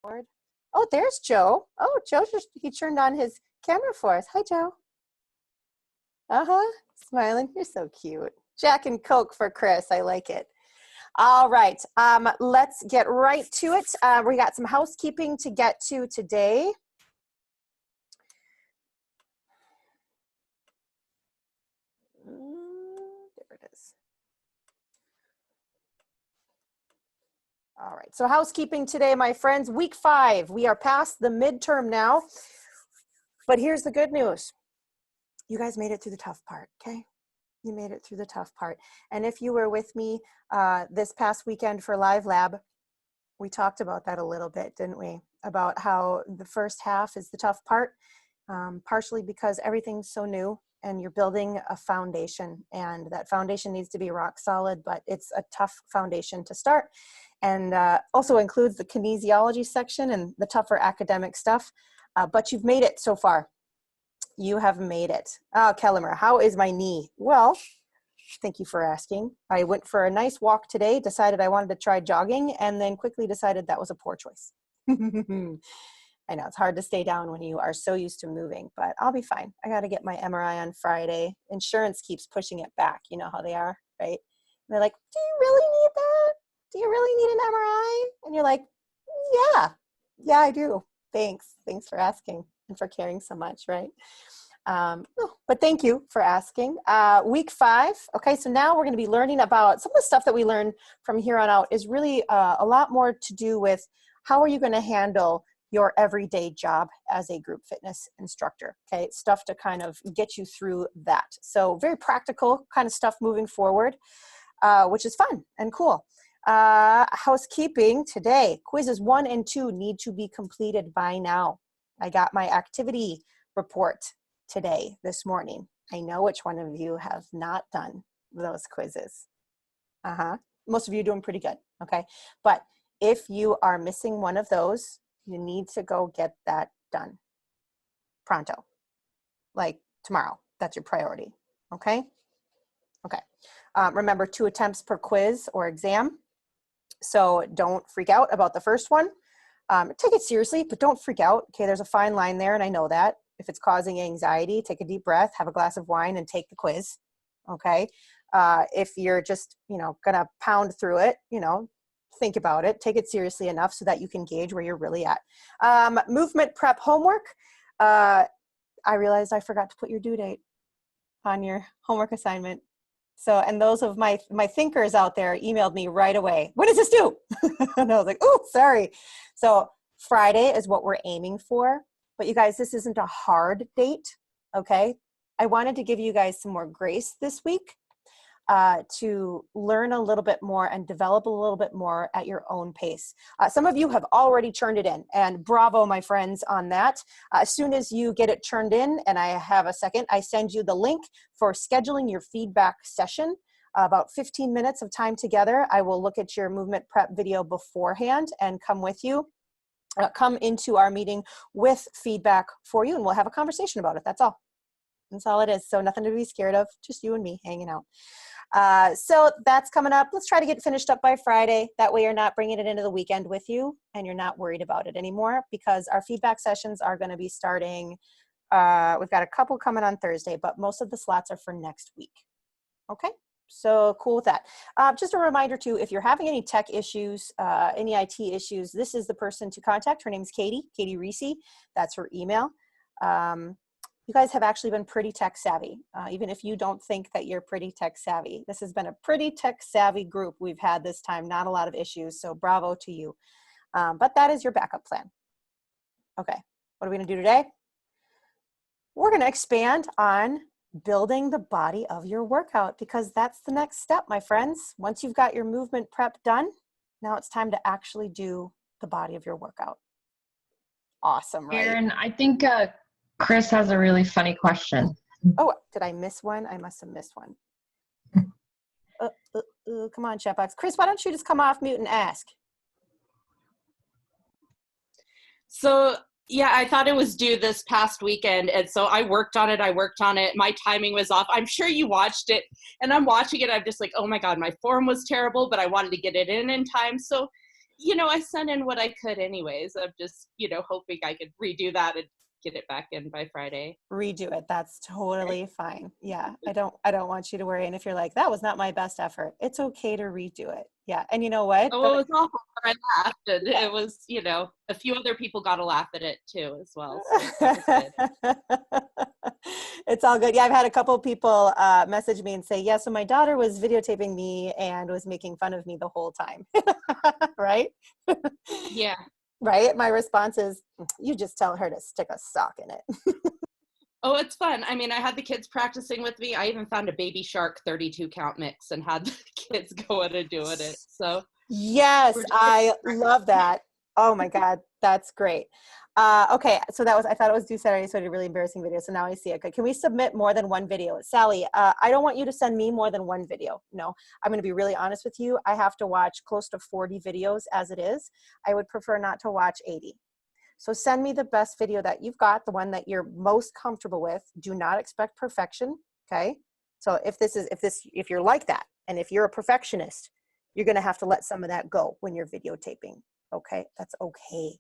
Oh, there's Joe. Oh, Joe, he turned on his camera for us. Hi, Joe. Smiling. You're so cute. Jack and Coke for Chris. I like it. All right. Let's get right to it. We got some housekeeping to get to today. There it is. All right. So housekeeping today, my friends. Week 5. We are past the midterm now. But here's the good news. You guys made it through the tough part, okay? You made it through the tough part. And if you were with me this past weekend for Live Lab, we talked about that a little bit, didn't we? About how the first half is the tough part, partially because everything's so new and you're building a foundation, and that foundation needs to be rock solid, but it's a tough foundation to start. And also includes the kinesiology section and the tougher academic stuff, but you've made it so far. You have made it. Oh, Kellimer, how is my knee? Well, thank you for asking. I went for a nice walk today, decided I wanted to try jogging, and then quickly decided that was a poor choice. I know it's hard to stay down when you are so used to moving, but I'll be fine. I got to get my MRI on Friday. Insurance keeps pushing it back. You know how they are, right? And they're like, do you really need that? Do you really need an MRI? And you're like, yeah, I do. Thanks for asking and for caring so much, right? But thank you for asking. Week 5. Okay, so now we're going to be learning about some of the stuff that we learn from here on out is really a lot more to do with how are you going to handle your everyday job as a group fitness instructor. Okay, stuff to kind of get you through that. So very practical kind of stuff moving forward, which is fun and cool. Housekeeping today. Quizzes 1 and 2 need to be completed by now. I got my activity report today, this morning. I know which one of you have not done those quizzes. Most of you are doing pretty good, okay? But if you are missing one of those, you need to go get that done pronto, like tomorrow. That's your priority, okay? Okay. Remember, 2 attempts per quiz or exam. So don't freak out about the first one. Take it seriously, but don't freak out. Okay, there's a fine line there, and I know that. If it's causing anxiety, take a deep breath, have a glass of wine, and take the quiz. Okay. If you're just, gonna pound through it, think about it, take it seriously enough so that you can gauge where you're really at. Movement prep homework. I realized I forgot to put your due date on your homework assignment. So, and those of my thinkers out there emailed me right away. When does this due? And I was like, oh, sorry. So Friday is what we're aiming for. But you guys, this isn't a hard date, okay? I wanted to give you guys some more grace this week to learn a little bit more and develop a little bit more at your own pace. Some of you have already turned it in, and bravo, my friends, on that. As soon as you get it turned in, and I have a second, I send you the link for scheduling your feedback session. About 15 minutes of time together. I will look at your movement prep video beforehand and come with you. Come into our meeting with feedback for you, and we'll have a conversation about it. That's all. That's all it is. So nothing to be scared of, just you and me hanging out. So that's coming up. Let's try to get finished up by Friday. That way you're not bringing it into the weekend with you and you're not worried about it anymore, because our feedback sessions are going to be starting. We've got a couple coming on Thursday, but most of the slots are for next week. Okay. So cool with that. Just a reminder too, if you're having any tech issues, any IT issues, this is the person to contact. Her name's Katie Reese. That's her email. You guys have actually been pretty tech savvy, even if you don't think that you're pretty tech savvy. This has been a pretty tech savvy group we've had this time, not a lot of issues, so bravo to you. But that is your backup plan. Okay, what are we gonna do today? We're gonna expand on building the body of your workout, because that's the next step, my friends. Once you've got your movement prep done, now it's time to actually do the body of your workout. Awesome, right? Erin, I think Chris has a really funny question. Oh, did I miss one? I must have missed one. Come on, Chatbox. Chris, why don't you just come off mute and ask? So, yeah, I thought it was due this past weekend, and so I worked on it. My timing was off. I'm sure you watched it, and I'm watching it. I'm just like, oh my God, my form was terrible, but I wanted to get it in time. So I sent in what I could anyways. I'm just, hoping I could redo that and get it back in by Friday. Redo it. That's totally fine. Yeah. I don't want you to worry. And if you're like, that was not my best effort, it's okay to redo it. Yeah. And you know what? Oh, it was awful, but I laughed, and it was, a few other people got a laugh at it too as well. So that was good. It's all good. Yeah, I've had a couple of people message me and say, yeah, so my daughter was videotaping me and was making fun of me the whole time. Right? Yeah. Right? My response is, you just tell her to stick a sock in it. Oh, it's fun. I mean, I had the kids practicing with me. I even found a Baby Shark 32 count mix and had the kids going and doing it. So Yes, we're just I love that. Oh my God, that's great. Okay, so I thought it was due Saturday, so I did a really embarrassing video. So now I see it. Okay, can we submit more than one video? Sally, I don't want you to send me more than one video. No, I'm gonna be really honest with you. I have to watch close to 40 videos as it is. I would prefer not to watch 80. So send me the best video that you've got, the one that you're most comfortable with. Do not expect perfection, okay? So if you're like that, and if you're a perfectionist, you're gonna have to let some of that go when you're videotaping, okay? That's okay.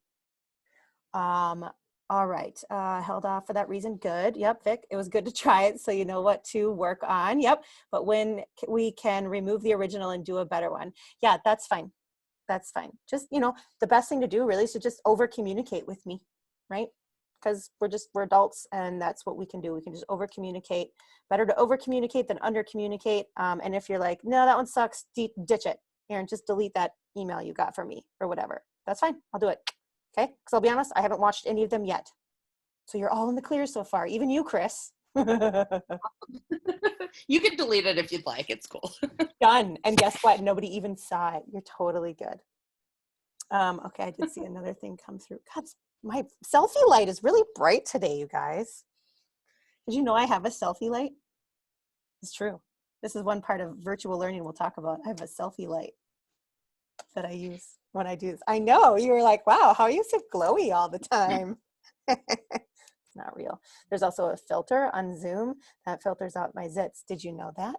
All right, held off for that reason, good. Yep, Vic, it was good to try it so you know what to work on, yep. But when we can remove the original and do a better one, yeah, that's fine. That's fine. Just, the best thing to do really is to just over communicate with me, right? Because we're adults and that's what we can do. We can just over communicate. Better to over communicate than under communicate. And if you're like, no, that one sucks, ditch it. Aaron, just delete that email you got from me or whatever. That's fine. I'll do it. Okay. Because I'll be honest, I haven't watched any of them yet. So you're all in the clear so far. Even you, Chris. You can delete it if you'd like. It's cool. Done. And guess what? Nobody even saw it. You're totally good. Okay, I did see another thing come through. God, my selfie light is really bright today, you guys. Did you know I have a selfie light? It's true. This is one part of virtual learning we'll talk about. I have a selfie light that I use when I do this. I know, you were like, wow, how are you so glowy all the time? It's not real. There's also a filter on Zoom that filters out my zits. Did you know that?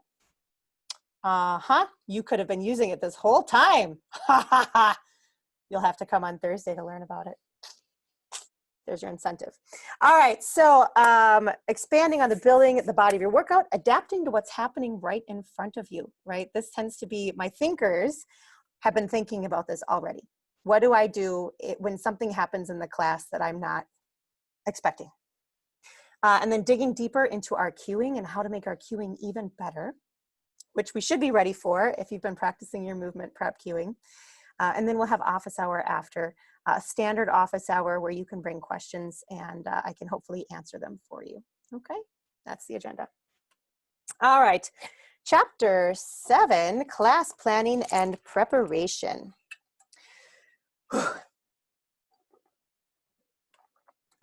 Uh-huh. You could have been using it this whole time. Ha ha ha. You'll have to come on Thursday to learn about it. There's your incentive. All right, so expanding on the building the body of your workout, adapting to what's happening right in front of you, right? This tends to be, my thinkers have been thinking about this already. What do I do when something happens in the class that I'm not expecting? And then digging deeper into our cueing and how to make our cueing even better, which we should be ready for if you've been practicing your movement prep cueing. And then we'll have office hour after, a standard office hour where you can bring questions and I can hopefully answer them for you. Okay, that's the agenda. All right, chapter 7, class planning and preparation.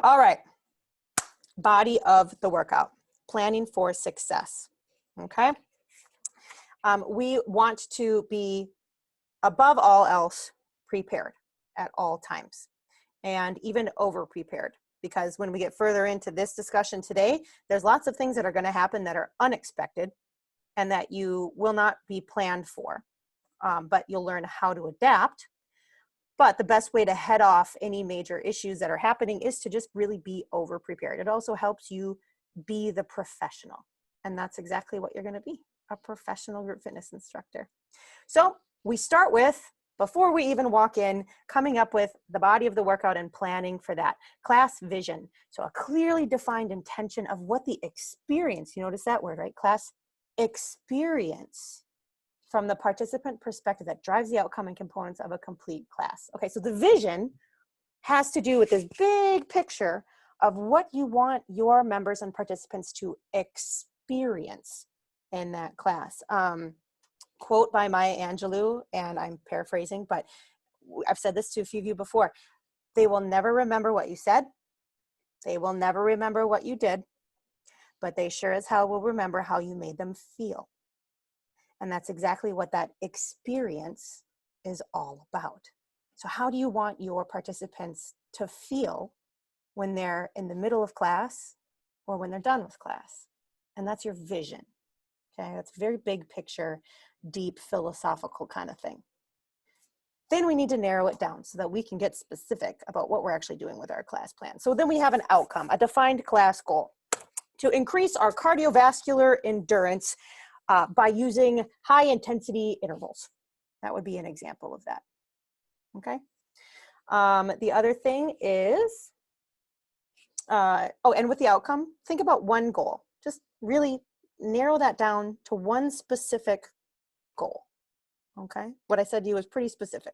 All right, body of the workout, planning for success. Okay, we want to be above all else prepared at all times, and even over prepared, because when we get further into this discussion today, there's lots of things that are going to happen that are unexpected and that you will not be planned for, but you'll learn how to adapt. But the best way to head off any major issues that are happening is to just really be over prepared. It also helps you be the professional, and that's exactly what you're going to be, a professional group fitness instructor. So we start with, before we even walk in, coming up with the body of the workout and planning for that. Class vision. So a clearly defined intention of what the experience, you notice that word, right? Class experience from the participant perspective that drives the outcome and components of a complete class. Okay, so the vision has to do with this big picture of what you want your members and participants to experience in that class. Quote by Maya Angelou, and I'm paraphrasing, but I've said this to a few of you before. They will never remember what you said. They will never remember what you did, but they sure as hell will remember how you made them feel. And that's exactly what that experience is all about. So how do you want your participants to feel when they're in the middle of class or when they're done with class? And that's your vision. Okay, that's a very big picture, deep philosophical kind of thing. Then we need to narrow it down so that we can get specific about what we're actually doing with our class plan. So then we have an outcome, a defined class goal to increase our cardiovascular endurance by using high intensity intervals. That would be an example of that. Okay. The other thing is, and with the outcome, think about one goal. Just really narrow that down to one specific goal. Okay. What I said to you was pretty specific.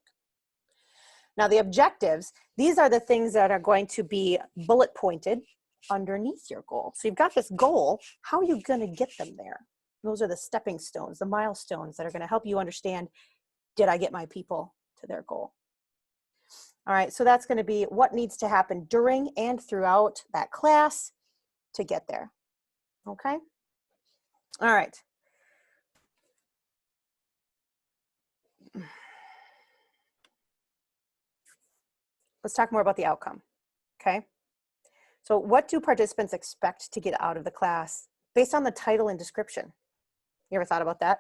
Now the objectives, these are the things that are going to be bullet pointed underneath your goal. So you've got this goal, how are you going to get them there? Those are the stepping stones, the milestones that are going to help you understand, did I get my people to their goal? All right, so that's going to be what needs to happen during and throughout that class to get there. Okay? All right. Let's talk more about the outcome. Okay? So what do participants expect to get out of the class based on the title and description? You ever thought about that?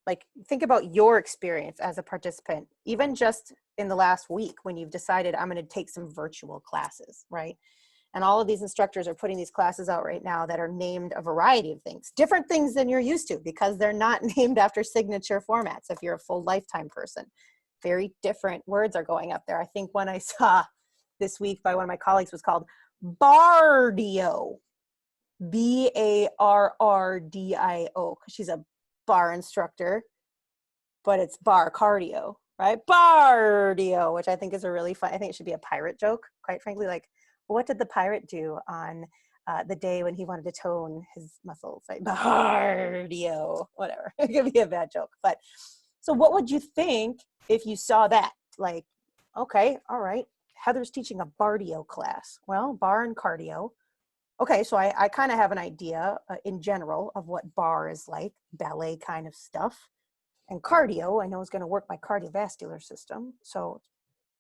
Like, think about your experience as a participant, even just in the last week when you've decided I'm going to take some virtual classes, right? And all of these instructors are putting these classes out right now that are named a variety of things, different things than you're used to because they're not named after signature formats. If you're a full lifetime person, very different words are going up there. I think one I saw this week by one of my colleagues was called Bardio, Barrdio, because she's a bar instructor, but it's bar cardio, right? Bardio, which I think is a really fun, I think it should be a pirate joke, quite frankly. Like, what did the pirate do on the day when he wanted to tone his muscles? Like, bardio, whatever. It could be a bad joke. But so what would you think if you saw that? Like, okay, all right, Heather's teaching a bardio class. Well, bar and cardio. Okay, so I kind of have an idea in general of what bar is like, ballet kind of stuff. And cardio, I know is going to work my cardiovascular system. So it's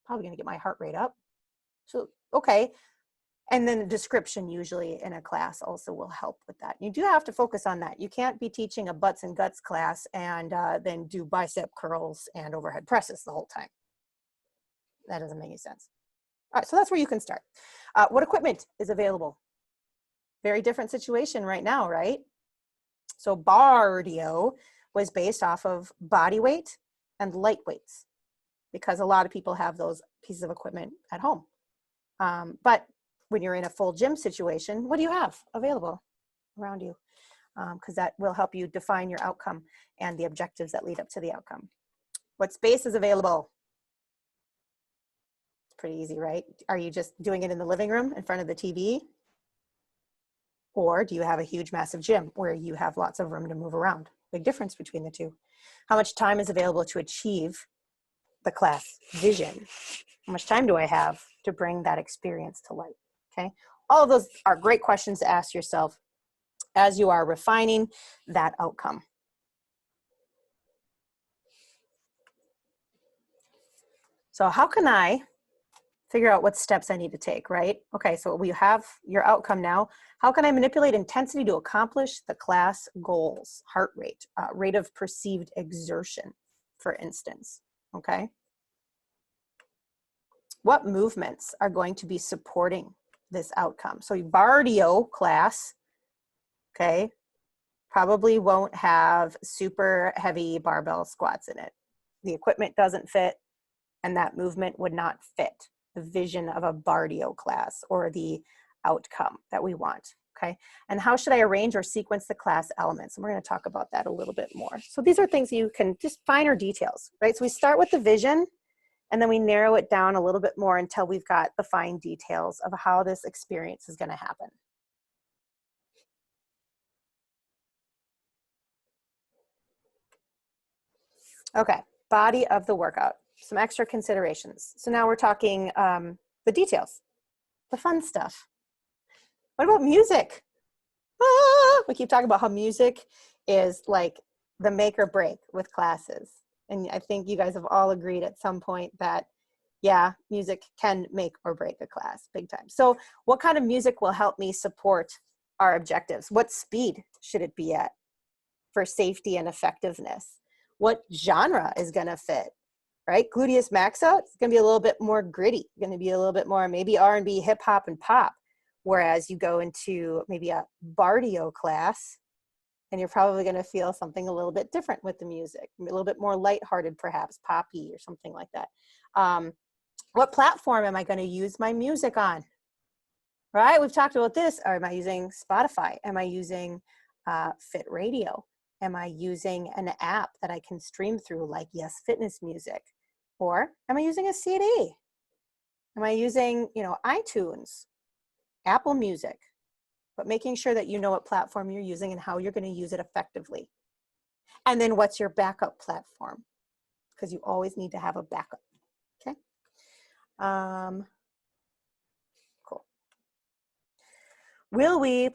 probably going to get my heart rate up. So, okay. And then the description usually in a class also will help with that. You do have to focus on that. You can't be teaching a butts and guts class and then do bicep curls and overhead presses the whole time. That doesn't make any sense. All right, so that's where you can start. What equipment is available? Very different situation right now, right? So bardio was based off of body weight and light weights because a lot of people have those pieces of equipment at home. But when you're in a full gym situation, what do you have available around you? Because that will help you define your outcome and the objectives that lead up to the outcome. What space is available? It's pretty easy, right? Are you just doing it in the living room in front of the TV? Or do you have a huge, massive gym where you have lots of room to move around? Big difference between the two. How much time is available to achieve the class vision? How much time do I have to bring that experience to light? Okay. All of those are great questions to ask yourself as you are refining that outcome. So how can I figure out what steps I need to take, right? Okay, so we have your outcome now. How can I manipulate intensity to accomplish the class goals? Heart rate, rate of perceived exertion, for instance, okay? What movements are going to be supporting this outcome? So bardio class, okay, probably won't have super heavy barbell squats in it. The equipment doesn't fit, and that movement would not fit the vision of a bardio class or the outcome that we want, okay? And how should I arrange or sequence the class elements? And we're gonna talk about that a little bit more. So these are things you can, just finer details, right? So we start with the vision, and then we narrow it down a little bit more until we've got the fine details of how this experience is gonna happen. Okay, body of the workout. Some extra considerations. So now we're talking the details, the fun stuff. What about music? We keep talking about how music is like the make or break with classes. And I think you guys have all agreed at some point that, yeah, music can make or break a class big time. So what kind of music will help me support our objectives? What speed should it be at for safety and effectiveness? What genre is gonna fit? right? Gluteus maxa, it's going to be a little bit more gritty, going to be a little bit more maybe R&B, hip hop, and pop. Whereas you go into maybe a bardio class, and you're probably going to feel something a little bit different with the music, a little bit more lighthearted, perhaps poppy or something like that. What platform am I going to use my music on? Right? We've talked about this. Or am I using Spotify? Am I using Fit Radio? Am I using an app that I can stream through like Yes Fitness Music? Or am I using a CD? Am I using, iTunes, Apple Music? But making sure that you know what platform you're using and how you're going to use it effectively. And then what's your backup platform? Because you always need to have a backup. Okay. Cool. Will we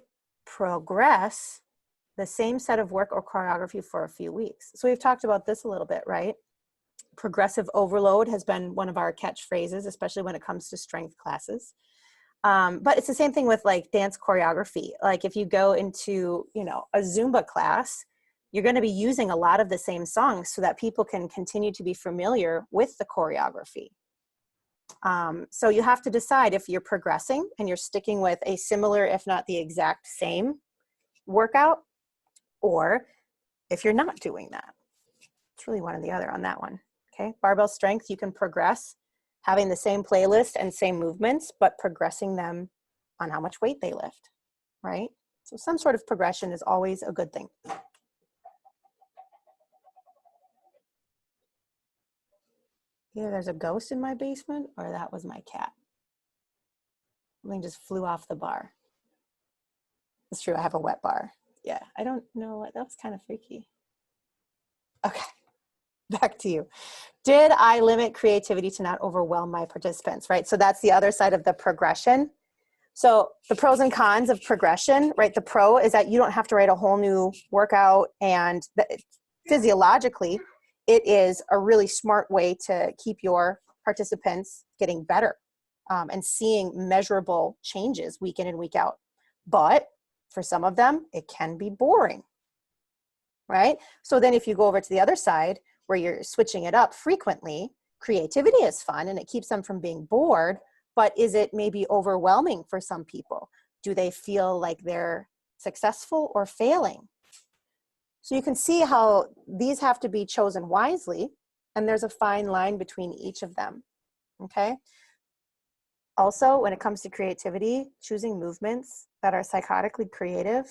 progress the same set of work or choreography for a few weeks? So we've talked about this a little bit, right? Progressive overload has been one of our catchphrases, especially when it comes to strength classes. But it's the same thing with like dance choreography. Like if you go into, a Zumba class, you're going to be using a lot of the same songs so that people can continue to be familiar with the choreography. So you have to decide if you're progressing and you're sticking with a similar, if not the exact same workout, or if you're not doing that. It's really one or the other on that one. Okay. Barbell strength, you can progress having the same playlist and same movements, but progressing them on how much weight they lift, right? So some sort of progression is always a good thing. Either there's a ghost in my basement or that was my cat. Something just flew off the bar. It's true, I have a wet bar. Yeah, I don't know what, that was kind of freaky. Okay, back to you. Did I limit creativity to not overwhelm my participants, right? So that's the other side of the progression. So the pros and cons of progression, right? The pro is that you don't have to write a whole new workout, and physiologically, it is a really smart way to keep your participants getting better and seeing measurable changes week in and week out. But for some of them, it can be boring, right? So then if you go over to the other side where you're switching it up frequently, creativity is fun and it keeps them from being bored, but is it maybe overwhelming for some people? Do they feel like they're successful or failing? So you can see how these have to be chosen wisely, and there's a fine line between each of them, okay? Also, when it comes to creativity, choosing movements that are psychotically creative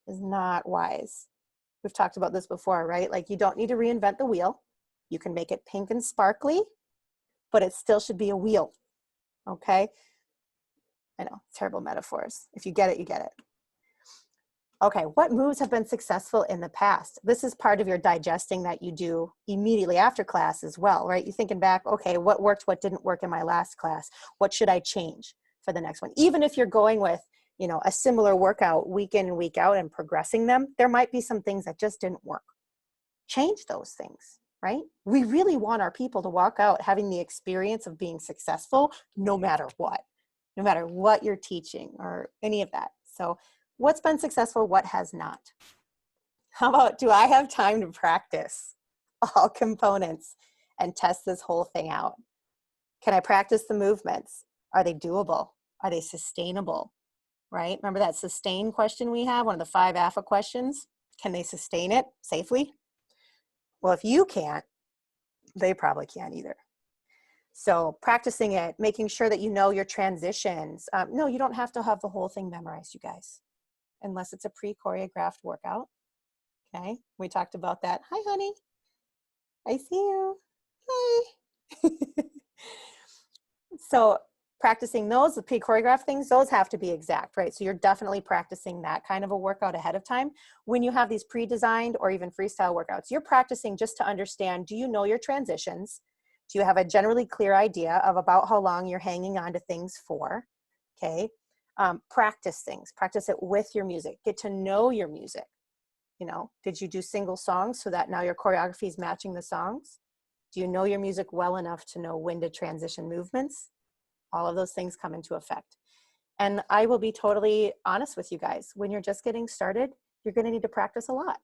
is not wise. We've talked about this before, right? Like you don't need to reinvent the wheel. You can make it pink and sparkly, but it still should be a wheel, okay? I know, terrible metaphors. If you get it, you get it. Okay, what moves have been successful in the past? This is part of your digesting that you do immediately after class as well, right? You're thinking back, okay, what worked, what didn't work in my last class? What should I change for the next one? Even if you're going with, a similar workout week in and week out and progressing them, there might be some things that just didn't work. Change those things, right? We really want our people to walk out having the experience of being successful no matter what you're teaching or any of that. So what's been successful, what has not? How about, do I have time to practice all components and test this whole thing out? Can I practice the movements? Are they doable? Are they sustainable? Right? Remember that sustain question we have, one of the 5 AFA questions? Can they sustain it safely? Well, if you can't, they probably can't either. So practicing it, making sure that you know your transitions. No, you don't have to have the whole thing memorized, you guys, unless it's a pre-choreographed workout. Okay, we talked about that. Hi, honey. I see you. Hi. So practicing those, the pre-choreographed things, those have to be exact, right? So you're definitely practicing that kind of a workout ahead of time. When you have these pre-designed or even freestyle workouts, you're practicing just to understand, do you know your transitions? Do you have a generally clear idea of about how long you're hanging on to things for? Okay. Practice things, practice it with your music, get to know your music. Did you do single songs so that now your choreography is matching the songs? Do you know your music well enough to know when to transition movements? All of those things come into effect. And I will be totally honest with you guys. When you're just getting started, you're going to need to practice a lot.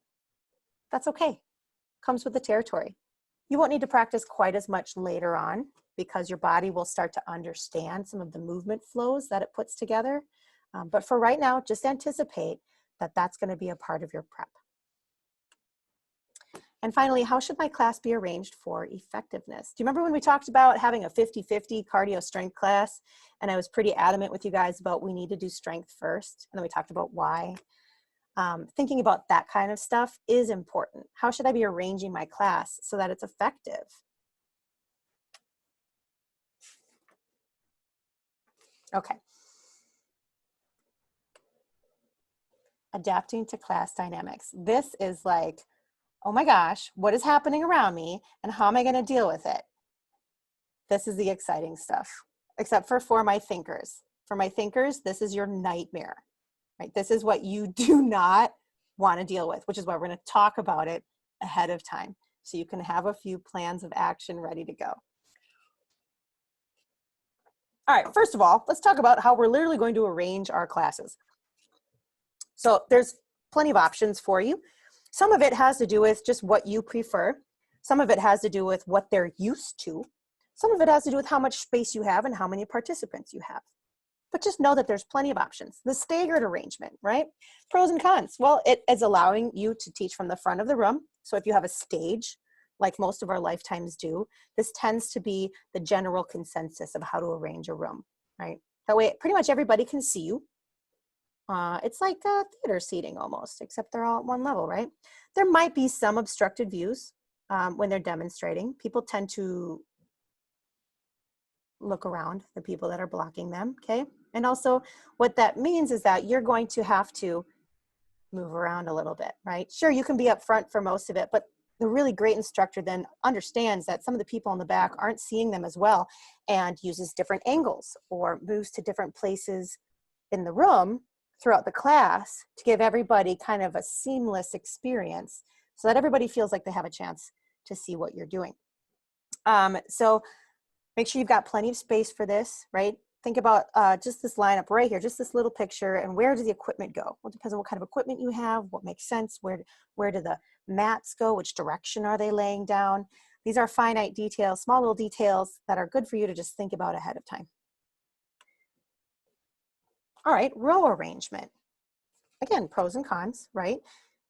That's okay. Comes with the territory. You won't need to practice quite as much later on because your body will start to understand some of the movement flows that it puts together. But for right now, just anticipate that that's going to be a part of your prep. And finally, how should my class be arranged for effectiveness? Do you remember when we talked about having a 50-50 cardio strength class? And I was pretty adamant with you guys about we need to do strength first. And then we talked about why. Thinking about that kind of stuff is important. How should I be arranging my class so that it's effective? Okay. Adapting to class dynamics. This is like, oh my gosh, what is happening around me and how am I going to deal with it? This is the exciting stuff, except for my thinkers. For my thinkers, this is your nightmare, right? This is what you do not want to deal with, which is why we're going to talk about it ahead of time so you can have a few plans of action ready to go. All right, first of all, let's talk about how we're literally going to arrange our classes. So there's plenty of options for you. Some of it has to do with just what you prefer. Some of it has to do with what they're used to. Some of it has to do with how much space you have and how many participants you have. But just know that there's plenty of options. The staggered arrangement, right? Pros and cons. Well, it is allowing you to teach from the front of the room. So if you have a stage, like most of our lifetimes do, this tends to be the general consensus of how to arrange a room, right? That way, pretty much everybody can see you. It's like theater seating almost, except they're all at one level, right? There might be some obstructed views when they're demonstrating. People tend to look around the people that are blocking them, okay? And also what that means is that you're going to have to move around a little bit, right? Sure, you can be up front for most of it, but the really great instructor then understands that some of the people in the back aren't seeing them as well and uses different angles or moves to different places in the room throughout the class to give everybody kind of a seamless experience so that everybody feels like they have a chance to see what you're doing. So make sure you've got plenty of space for this, right? Think about just this lineup right here, just this little picture, and where does the equipment go? Well, it depends on what kind of equipment you have, what makes sense, where do the mats go, which direction are they laying down? These are finite details, small little details that are good for you to just think about ahead of time. All right, row arrangement. Again, pros and cons, right?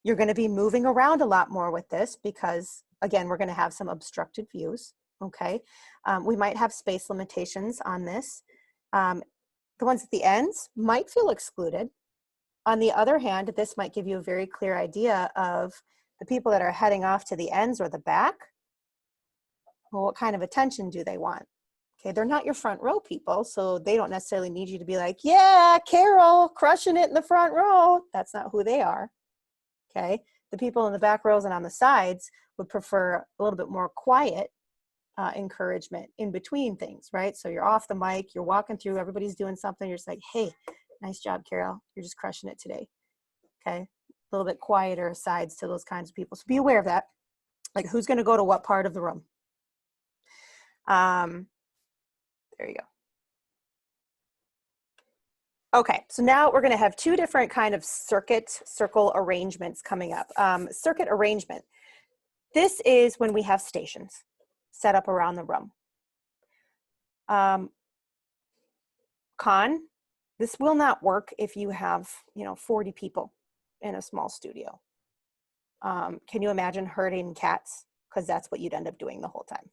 You're going to be moving around a lot more with this because, again, we're going to have some obstructed views, okay? We might have space limitations on this. The ones at the ends might feel excluded. On the other hand, this might give you a very clear idea of the people that are heading off to the ends or the back. Well, what kind of attention do they want? Okay, they're not your front row people, so they don't necessarily need you to be like, yeah, Carol, crushing it in the front row. That's not who they are, okay? The people in the back rows and on the sides would prefer a little bit more quiet encouragement in between things, right? So you're off the mic, you're walking through, everybody's doing something, you're just like, hey, nice job, Carol. You're just crushing it today, okay? A little bit quieter sides to those kinds of people. So be aware of that. Like who's gonna go to what part of the room? There you go. Okay, so now we're going to have two different kind of circle arrangements coming up. Circuit arrangement. This is when we have stations set up around the room. Con, this will not work if you have, 40 people in a small studio. Can you imagine herding cats? Because that's what you'd end up doing the whole time.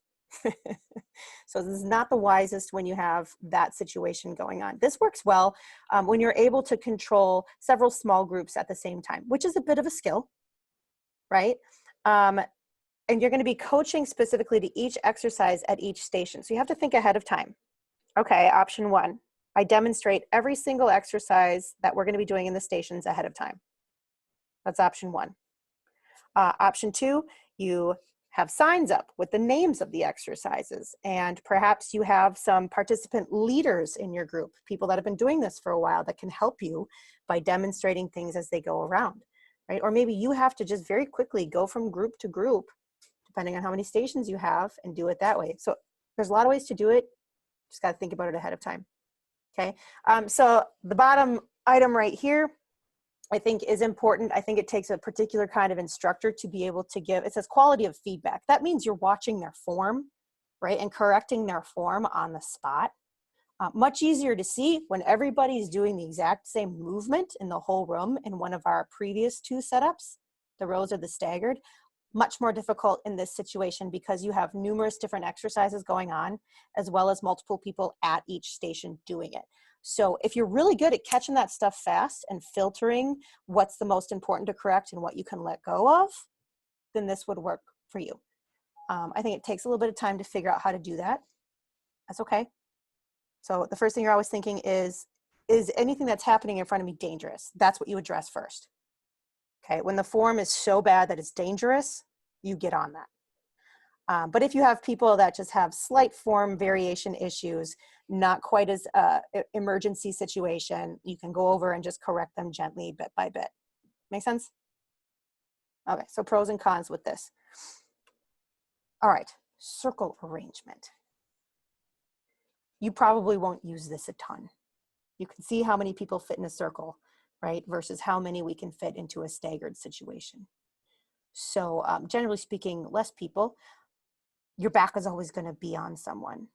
So this is not the wisest when you have that situation going on. This works well when you're able to control several small groups at the same time, which is a bit of a skill, right? And you're going to be coaching specifically to each exercise at each station. So you have to think ahead of time. Okay, option one, I demonstrate every single exercise that we're going to be doing in the stations ahead of time. That's option one. Option two, you have signs up with the names of the exercises, and perhaps you have some participant leaders in your group, people that have been doing this for a while that can help you by demonstrating things as they go around, right? Or maybe you have to just very quickly go from group to group, depending on how many stations you have, and do it that way. So there's a lot of ways to do it. Just got to think about it ahead of time. Okay, so the bottom item right here, I think is important. I think it takes a particular kind of instructor to be able to give, it says quality of feedback. That means you're watching their form, right? And correcting their form on the spot. Much easier to see when everybody's doing the exact same movement in the whole room in one of our previous 2 setups, the rows or the staggered. Much more difficult in this situation because you have numerous different exercises going on, as well as multiple people at each station doing it. So if you're really good at catching that stuff fast and filtering what's the most important to correct and what you can let go of, then this would work for you. I think it takes a little bit of time to figure out how to do that. That's okay. So the first thing you're always thinking is anything that's happening in front of me dangerous? That's what you address first. Okay, when the form is so bad that it's dangerous, you get on that. But if you have people that just have slight form variation issues, not quite as emergency situation, you can go over and just correct them gently bit by bit. Make sense? Okay, so pros and cons with this. All right, circle arrangement. You probably won't use this a ton. You can see how many people fit in a circle, right? Versus how many we can fit into a staggered situation. So generally speaking, less people, your back is always going to be on someone.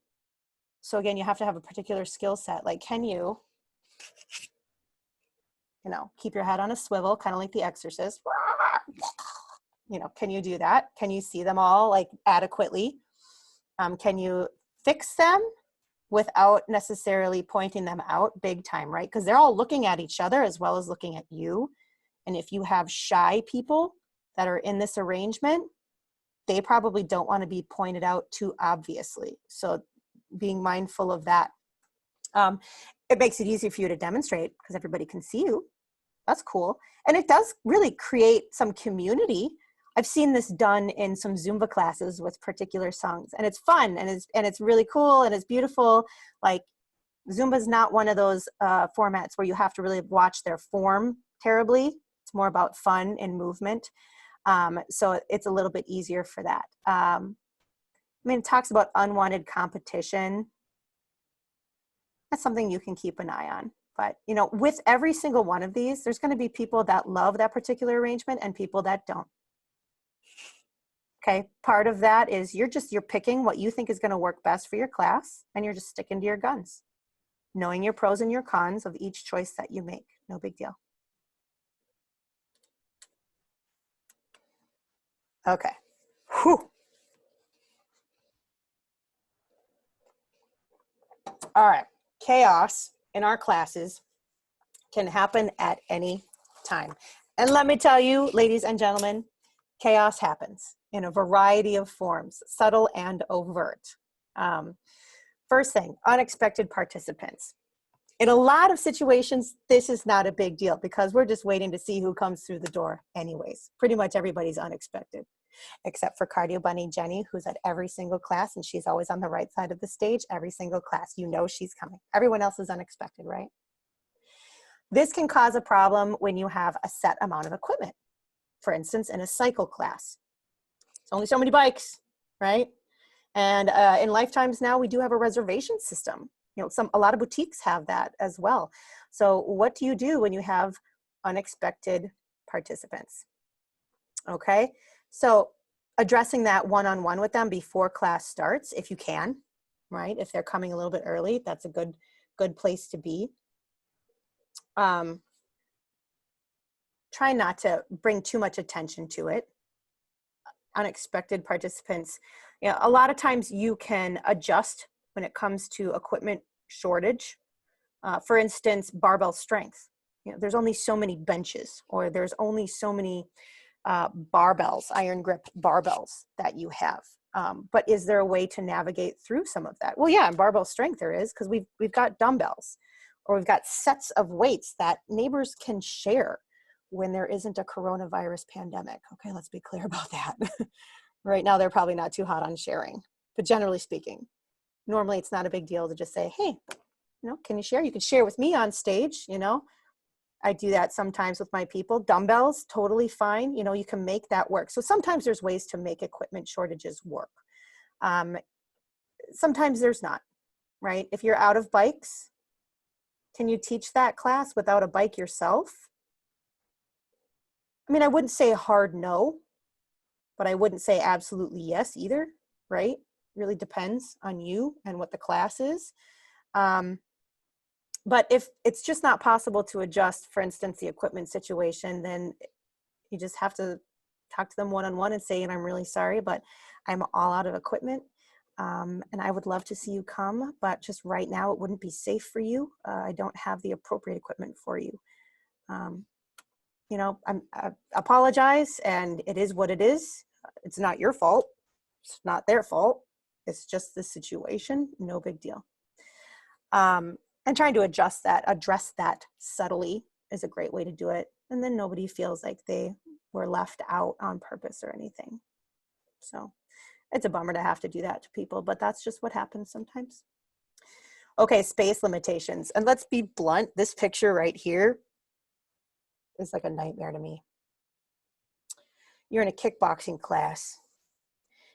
So again, you have to have a particular skill set. Like, can you keep your head on a swivel, kind of like The Exorcist? Can you do that? Can you see them all like adequately? Can you fix them without necessarily pointing them out big time, right? Because they're all looking at each other as well as looking at you. And if you have shy people that are in this arrangement, they probably don't want to be pointed out too obviously. So being mindful of that. It makes it easy for you to demonstrate because everybody can see you. That's cool. And it does really create some community. I've seen this done in some Zumba classes with particular songs, and it's fun and it's really cool and it's beautiful. Like, Zumba is not one of those formats where you have to really watch their form terribly. It's more about fun and movement. So it's a little bit easier for that. It talks about unwanted competition. That's something you can keep an eye on. But, with every single one of these, there's going to be people that love that particular arrangement and people that don't. Okay, part of that is you're picking what you think is going to work best for your class, and you're just sticking to your guns, knowing your pros and your cons of each choice that you make. No big deal. Okay. Whew. All right. Chaos in our classes can happen at any time. And let me tell you, ladies and gentlemen, chaos happens in a variety of forms, subtle and overt. First thing, unexpected participants. In a lot of situations, this is not a big deal because we're just waiting to see who comes through the door anyways. Pretty much everybody's unexpected, except for Cardio Bunny Jenny, who's at every single class, and she's always on the right side of the stage, every single class. She's coming. Everyone else is unexpected, right? This can cause a problem when you have a set amount of equipment. For instance, in a cycle class, it's only so many bikes, right? And in Lifetimes now, we do have a reservation system. A lot of boutiques have that as well. So what do you do when you have unexpected participants? Okay, so addressing that one-on-one with them before class starts, if you can, right? If they're coming a little bit early, that's a good place to be. Try not to bring too much attention to it. Unexpected participants, a lot of times you can adjust when it comes to equipment shortage. For instance, barbell strength. There's only so many benches, or there's only so many barbells, iron grip barbells that you have. But is there a way to navigate through some of that? Well, yeah, in barbell strength there is, because we've got dumbbells, or we've got sets of weights that neighbors can share when there isn't a coronavirus pandemic. Okay, let's be clear about that. Right now, they're probably not too hot on sharing, but generally speaking, normally it's not a big deal to just say, hey, can you share? You can share with me on stage, I do that sometimes with my people. Dumbbells, totally fine. You can make that work. So sometimes there's ways to make equipment shortages work. Sometimes there's not, right? If you're out of bikes, can you teach that class without a bike yourself? I mean, I wouldn't say a hard no, but I wouldn't say absolutely yes either, right? Really depends on you and what the class is. But if it's just not possible to adjust, for instance, the equipment situation, then you just have to talk to them one-on-one and say, and I'm really sorry, but I'm all out of equipment. And I would love to see you come, but just right now it wouldn't be safe for you. I don't have the appropriate equipment for you. You know, I apologize, and it is what it is. It's not your fault. It's not their fault. It's just the situation. No big deal. And trying to address that subtly is a great way to do it. And then nobody feels like they were left out on purpose or anything. So it's a bummer to have to do that to people, but that's just what happens sometimes. Okay, space limitations. And let's be blunt, this picture right here is like a nightmare to me. You're in a kickboxing class.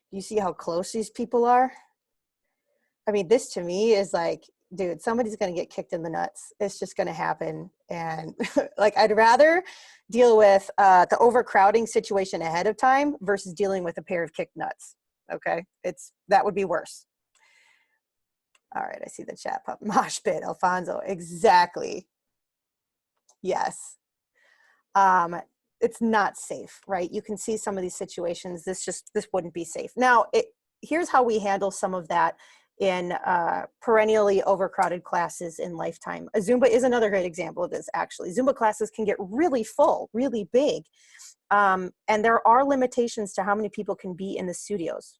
You see how close these people are? I mean, this to me is like, dude, somebody's going to get kicked in the nuts. It's just going to happen. And like, I'd rather deal with the overcrowding situation ahead of time versus dealing with a pair of kicked nuts. Okay. That would be worse. All right. I see the chat pop. Mosh pit, Alfonso. Exactly. Yes. It's not safe, right? You can see some of these situations. This wouldn't be safe. Now, here's how we handle some of that in perennially overcrowded classes in lifetime. Zumba is another great example of this, actually. Zumba classes can get really full, really big. And there are limitations to how many people can be in the studios.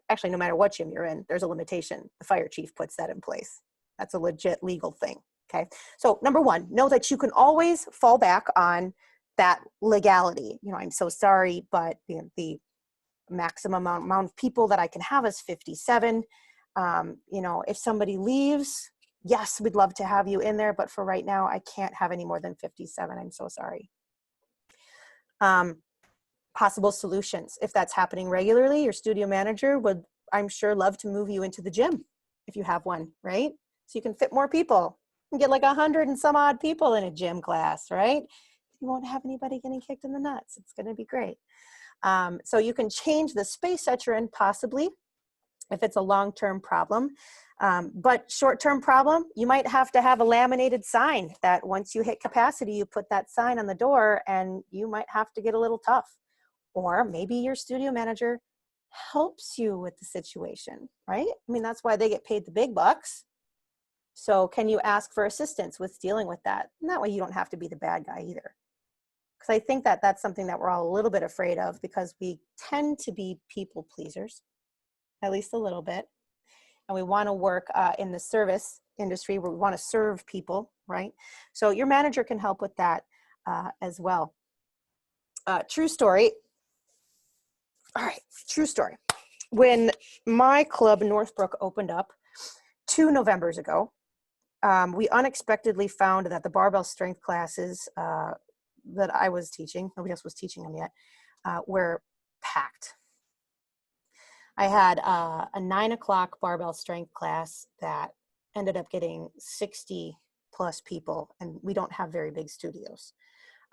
Actually, no matter what gym you're in, there's a limitation. The fire chief puts that in place. That's a legit legal thing, okay? So number one, know that you can always fall back on that legality. You know, I'm so sorry, but the maximum amount of people that I can have is 57. You know, if somebody leaves, yes, we'd love to have you in there, but for right now, I can't have any more than 57. I'm so sorry. Possible solutions. If that's happening regularly, your studio manager would, I'm sure, love to move you into the gym if you have one, right? So you can fit more people. You can get like 100 and some odd people in a gym class, right? You won't have anybody getting kicked in the nuts. It's going to be great. So you can change the space that you're in possibly if it's a long-term problem. But short-term problem, you might have to have a laminated sign that once you hit capacity, you put that sign on the door and you might have to get a little tough. Or maybe your studio manager helps you with the situation, right? I mean, that's why they get paid the big bucks. So can you ask for assistance with dealing with that? And that way you don't have to be the bad guy either. Because I think that that's something that we're all a little bit afraid of because we tend to be people pleasers, at least a little bit. And we want to work in the service industry where we want to serve people, right? So your manager can help with that as well. True story. All right, true story. When my club, Northbrook, opened up 2 Novembers ago, we unexpectedly found that the barbell strength classes that I was teaching, nobody else was teaching them yet, were packed. I had a 9 o'clock barbell strength class that ended up getting 60 plus people, and we don't have very big studios.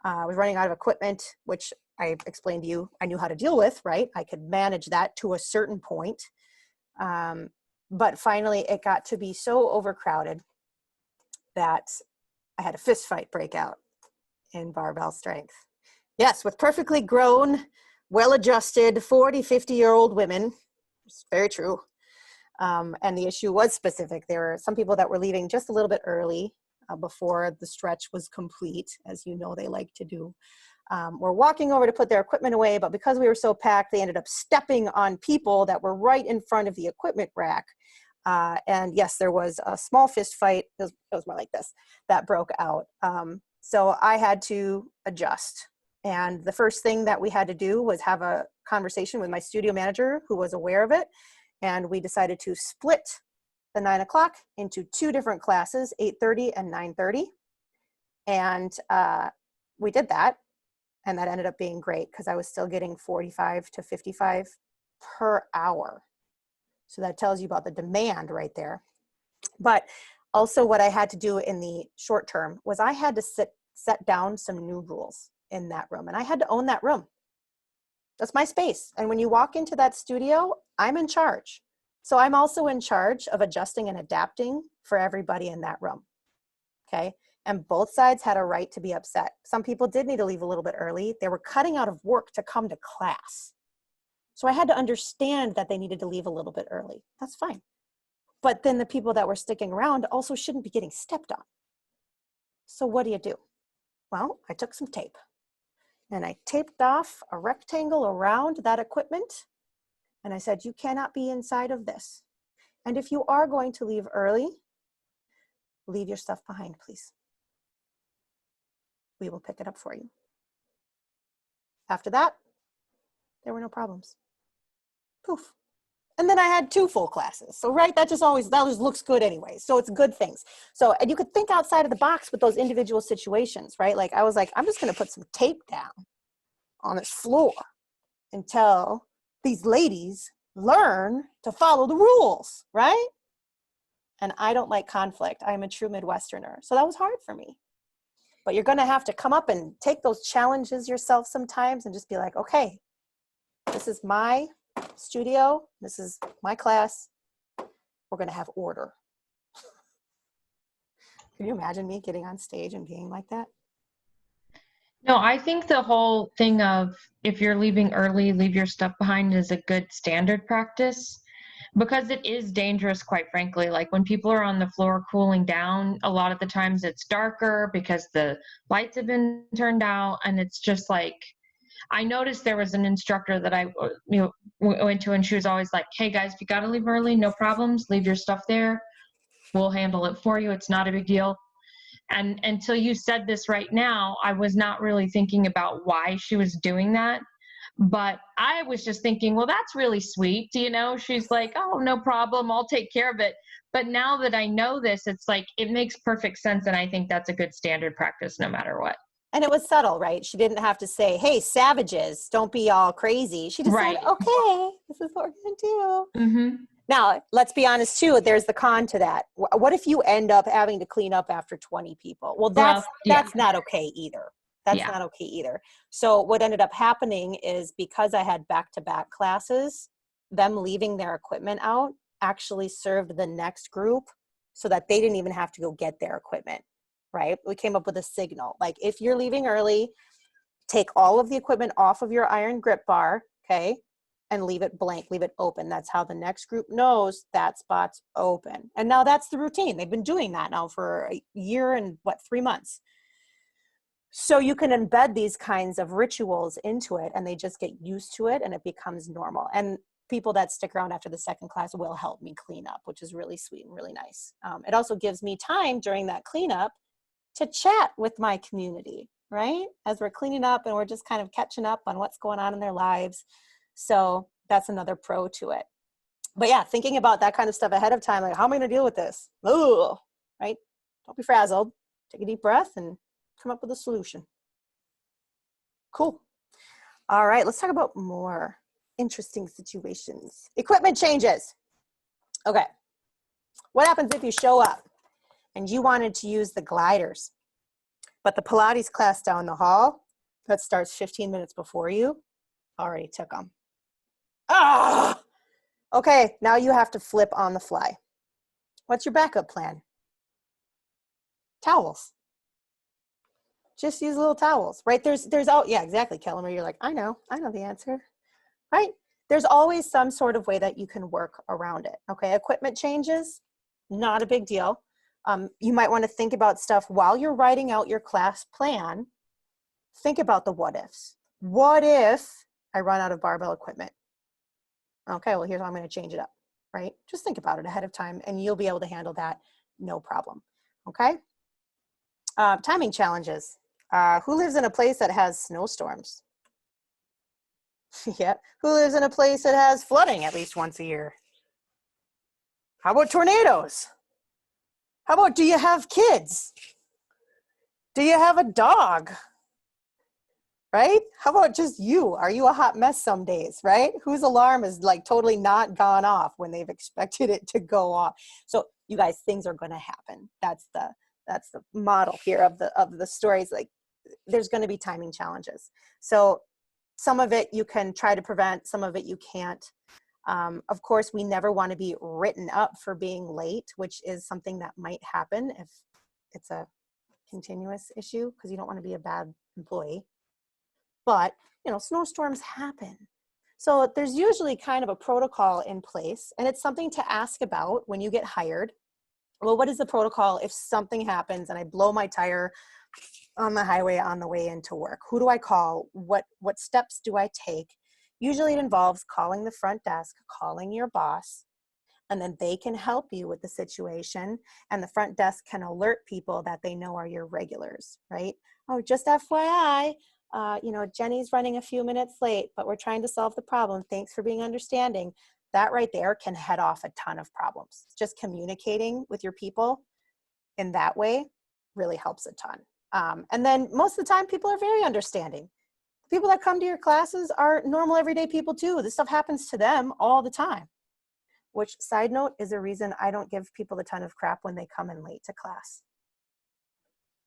I was running out of equipment, which I explained to you I knew how to deal with, right? I could manage that to a certain point. But finally, it got to be so overcrowded that I had a fist fight break out in barbell strength. Yes, with perfectly grown, well-adjusted 40, 50-year-old women. It's very true. And the issue was specific. There were some people that were leaving just a little bit early before the stretch was complete, as you know they like to do. Were walking over to put their equipment away, but because we were so packed, they ended up stepping on people that were right in front of the equipment rack. And yes, there was a small fist fight. It was more like this that broke out. So I had to adjust. And the first thing that we had to do was have a conversation with my studio manager who was aware of it. And we decided to split the 9 o'clock into 2 different classes, 8:30 and 9:30. And we did that. And that ended up being great because I was still getting 45 to 55 per hour. So that tells you about the demand right there. But also what I had to do in the short term was I had to set down some new rules in that room, and I had to own that room. That's my space. And when you walk into that studio, I'm in charge. So I'm also in charge of adjusting and adapting for everybody in that room. Okay. And both sides had a right to be upset. Some people did need to leave a little bit early. They were cutting out of work to come to class. So I had to understand that they needed to leave a little bit early. That's fine. But then the people that were sticking around also shouldn't be getting stepped on. So what do? Well, I took some tape and I taped off a rectangle around that equipment. And I said, you cannot be inside of this. And if you are going to leave early, leave your stuff behind, please. We will pick it up for you. After that, there were no problems. Poof. And then I had 2 full classes. So, right, that just looks good anyway. So it's good things. So, and you could think outside of the box with those individual situations, right? Like I was like, I'm just going to put some tape down on this floor until these ladies learn to follow the rules, right? And I don't like conflict. I'm a true Midwesterner. So that was hard for me. But you're going to have to come up and take those challenges yourself sometimes and just be like, okay, this is my studio. This is my class. We're going to have order. Can you imagine me getting on stage and being like that? No, I think the whole thing of if you're leaving early, leave your stuff behind is a good standard practice because it is dangerous, quite frankly. Like when people are on the floor cooling down, a lot of the times it's darker because the lights have been turned out, and it's just like, I noticed there was an instructor that I went to, and she was always like, hey guys, if you got to leave early, no problems, leave your stuff there. We'll handle it for you. It's not a big deal. And until you said this right now, I was not really thinking about why she was doing that. But I was just thinking, well, that's really sweet. She's like, oh, no problem. I'll take care of it. But now that I know this, it's like, it makes perfect sense. And I think that's a good standard practice no matter what. And it was subtle, right? She didn't have to say, hey, savages, don't be all crazy. She just Right. said, okay, this is what we're going to do. Mm-hmm. Now, let's be honest too, there's the con to that. What if you end up having to clean up after 20 people? Well, that's not okay either. That's not okay either. So what ended up happening is because I had back-to-back classes, them leaving their equipment out actually served the next group so that they didn't even have to go get their equipment, right? We came up with a signal. Like if you're leaving early, take all of the equipment off of your iron grip bar, okay? And leave it blank, leave it open. That's how the next group knows that spot's open. And now that's the routine. They've been doing that now for a year and 3 months. So you can embed these kinds of rituals into it and they just get used to it and it becomes normal. And people that stick around after the second class will help me clean up, which is really sweet and really nice. It also gives me time during that cleanup to chat with my community, right? As we're cleaning up and we're just kind of catching up on what's going on in their lives. So that's another pro to it. But yeah, thinking about that kind of stuff ahead of time, like how am I going to deal with this? Ooh, right? Don't be frazzled. Take a deep breath and come up with a solution. Cool. All right, let's talk about more interesting situations. Equipment changes. Okay. What happens if you show up and you wanted to use the gliders, but the Pilates class down the hall that starts 15 minutes before you already took them? Ah! Okay, now you have to flip on the fly. What's your backup plan? Towels. Just use little towels, right? Yeah, exactly, Kellemer. You're like, I know the answer, right? There's always some sort of way that you can work around it, okay? Equipment changes, not a big deal. You might want to think about stuff while you're writing out your class plan. Think about the what ifs. What if I run out of barbell equipment? Okay, well, here's how I'm going to change it up, right? Just think about it ahead of time and you'll be able to handle that, no problem, okay? Timing challenges. Who lives in a place that has snowstorms? Yeah. Who lives in a place that has flooding at least once a year? How about tornadoes? How about, do you have kids? Do you have a dog? Right? How about just you? Are you a hot mess some days, right? Whose alarm is like totally not gone off when they've expected it to go off? So you guys, things are going to happen. That's the model here of the stories. Like there's going to be timing challenges. So some of it you can try to prevent, some of it you can't. Of course, we never want to be written up for being late, which is something that might happen if it's a continuous issue, because you don't want to be a bad employee. But, you know, snowstorms happen. So there's usually kind of a protocol in place, and it's something to ask about when you get hired. Well, what is the protocol if something happens and I blow my tire on the highway on the way into work? Who do I call? What steps do I take? Usually it involves calling the front desk, calling your boss, and then they can help you with the situation, and the front desk can alert people that they know are your regulars, right? Oh, just FYI, you know, Jenny's running a few minutes late, but we're trying to solve the problem. Thanks for being understanding. That right there can head off a ton of problems. Just communicating with your people in that way really helps a ton. And then most of the time, people are very understanding. People that come to your classes are normal everyday people too. This stuff happens to them all the time. Which, side note, is a reason I don't give people a ton of crap when they come in late to class.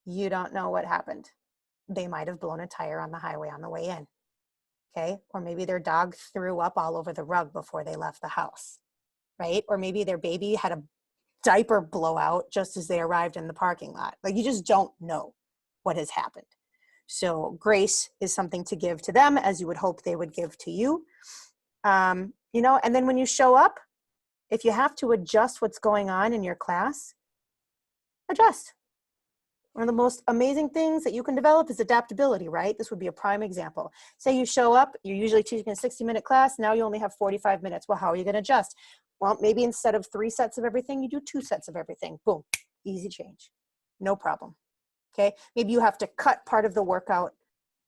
You don't know what happened. They might have blown a tire on the highway on the way in, okay? Or maybe their dog threw up all over the rug before they left the house, right? Or maybe their baby had a diaper blowout just as they arrived in the parking lot. Like, you just don't know what has happened. So grace is something to give to them, as you would hope they would give to you. You know, and then when you show up, if you have to adjust what's going on in your class, adjust. One of the most amazing things that you can develop is adaptability, right? This would be a prime example. Say you show up, you're usually teaching a 60-minute class, now you only have 45 minutes. Well, how are you going to adjust? Well, maybe instead of 3 sets of everything, you do 2 sets of everything. Boom, easy change, no problem, okay? Maybe you have to cut part of the workout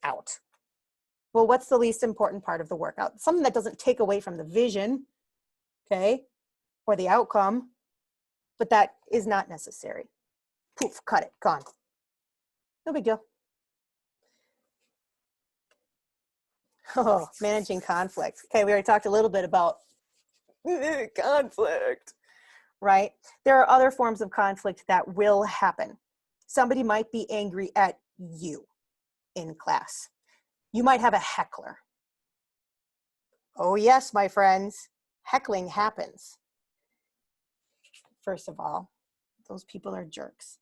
out. Well, what's the least important part of the workout? Something that doesn't take away from the vision, okay, or the outcome, but that is not necessary. Poof, cut it, gone. No big deal. Oh, managing conflict. Okay, we already talked a little bit about conflict, right? There are other forms of conflict that will happen. Somebody might be angry at you in class. You might have a heckler. Oh yes, my friends, heckling happens. First of all, those people are jerks.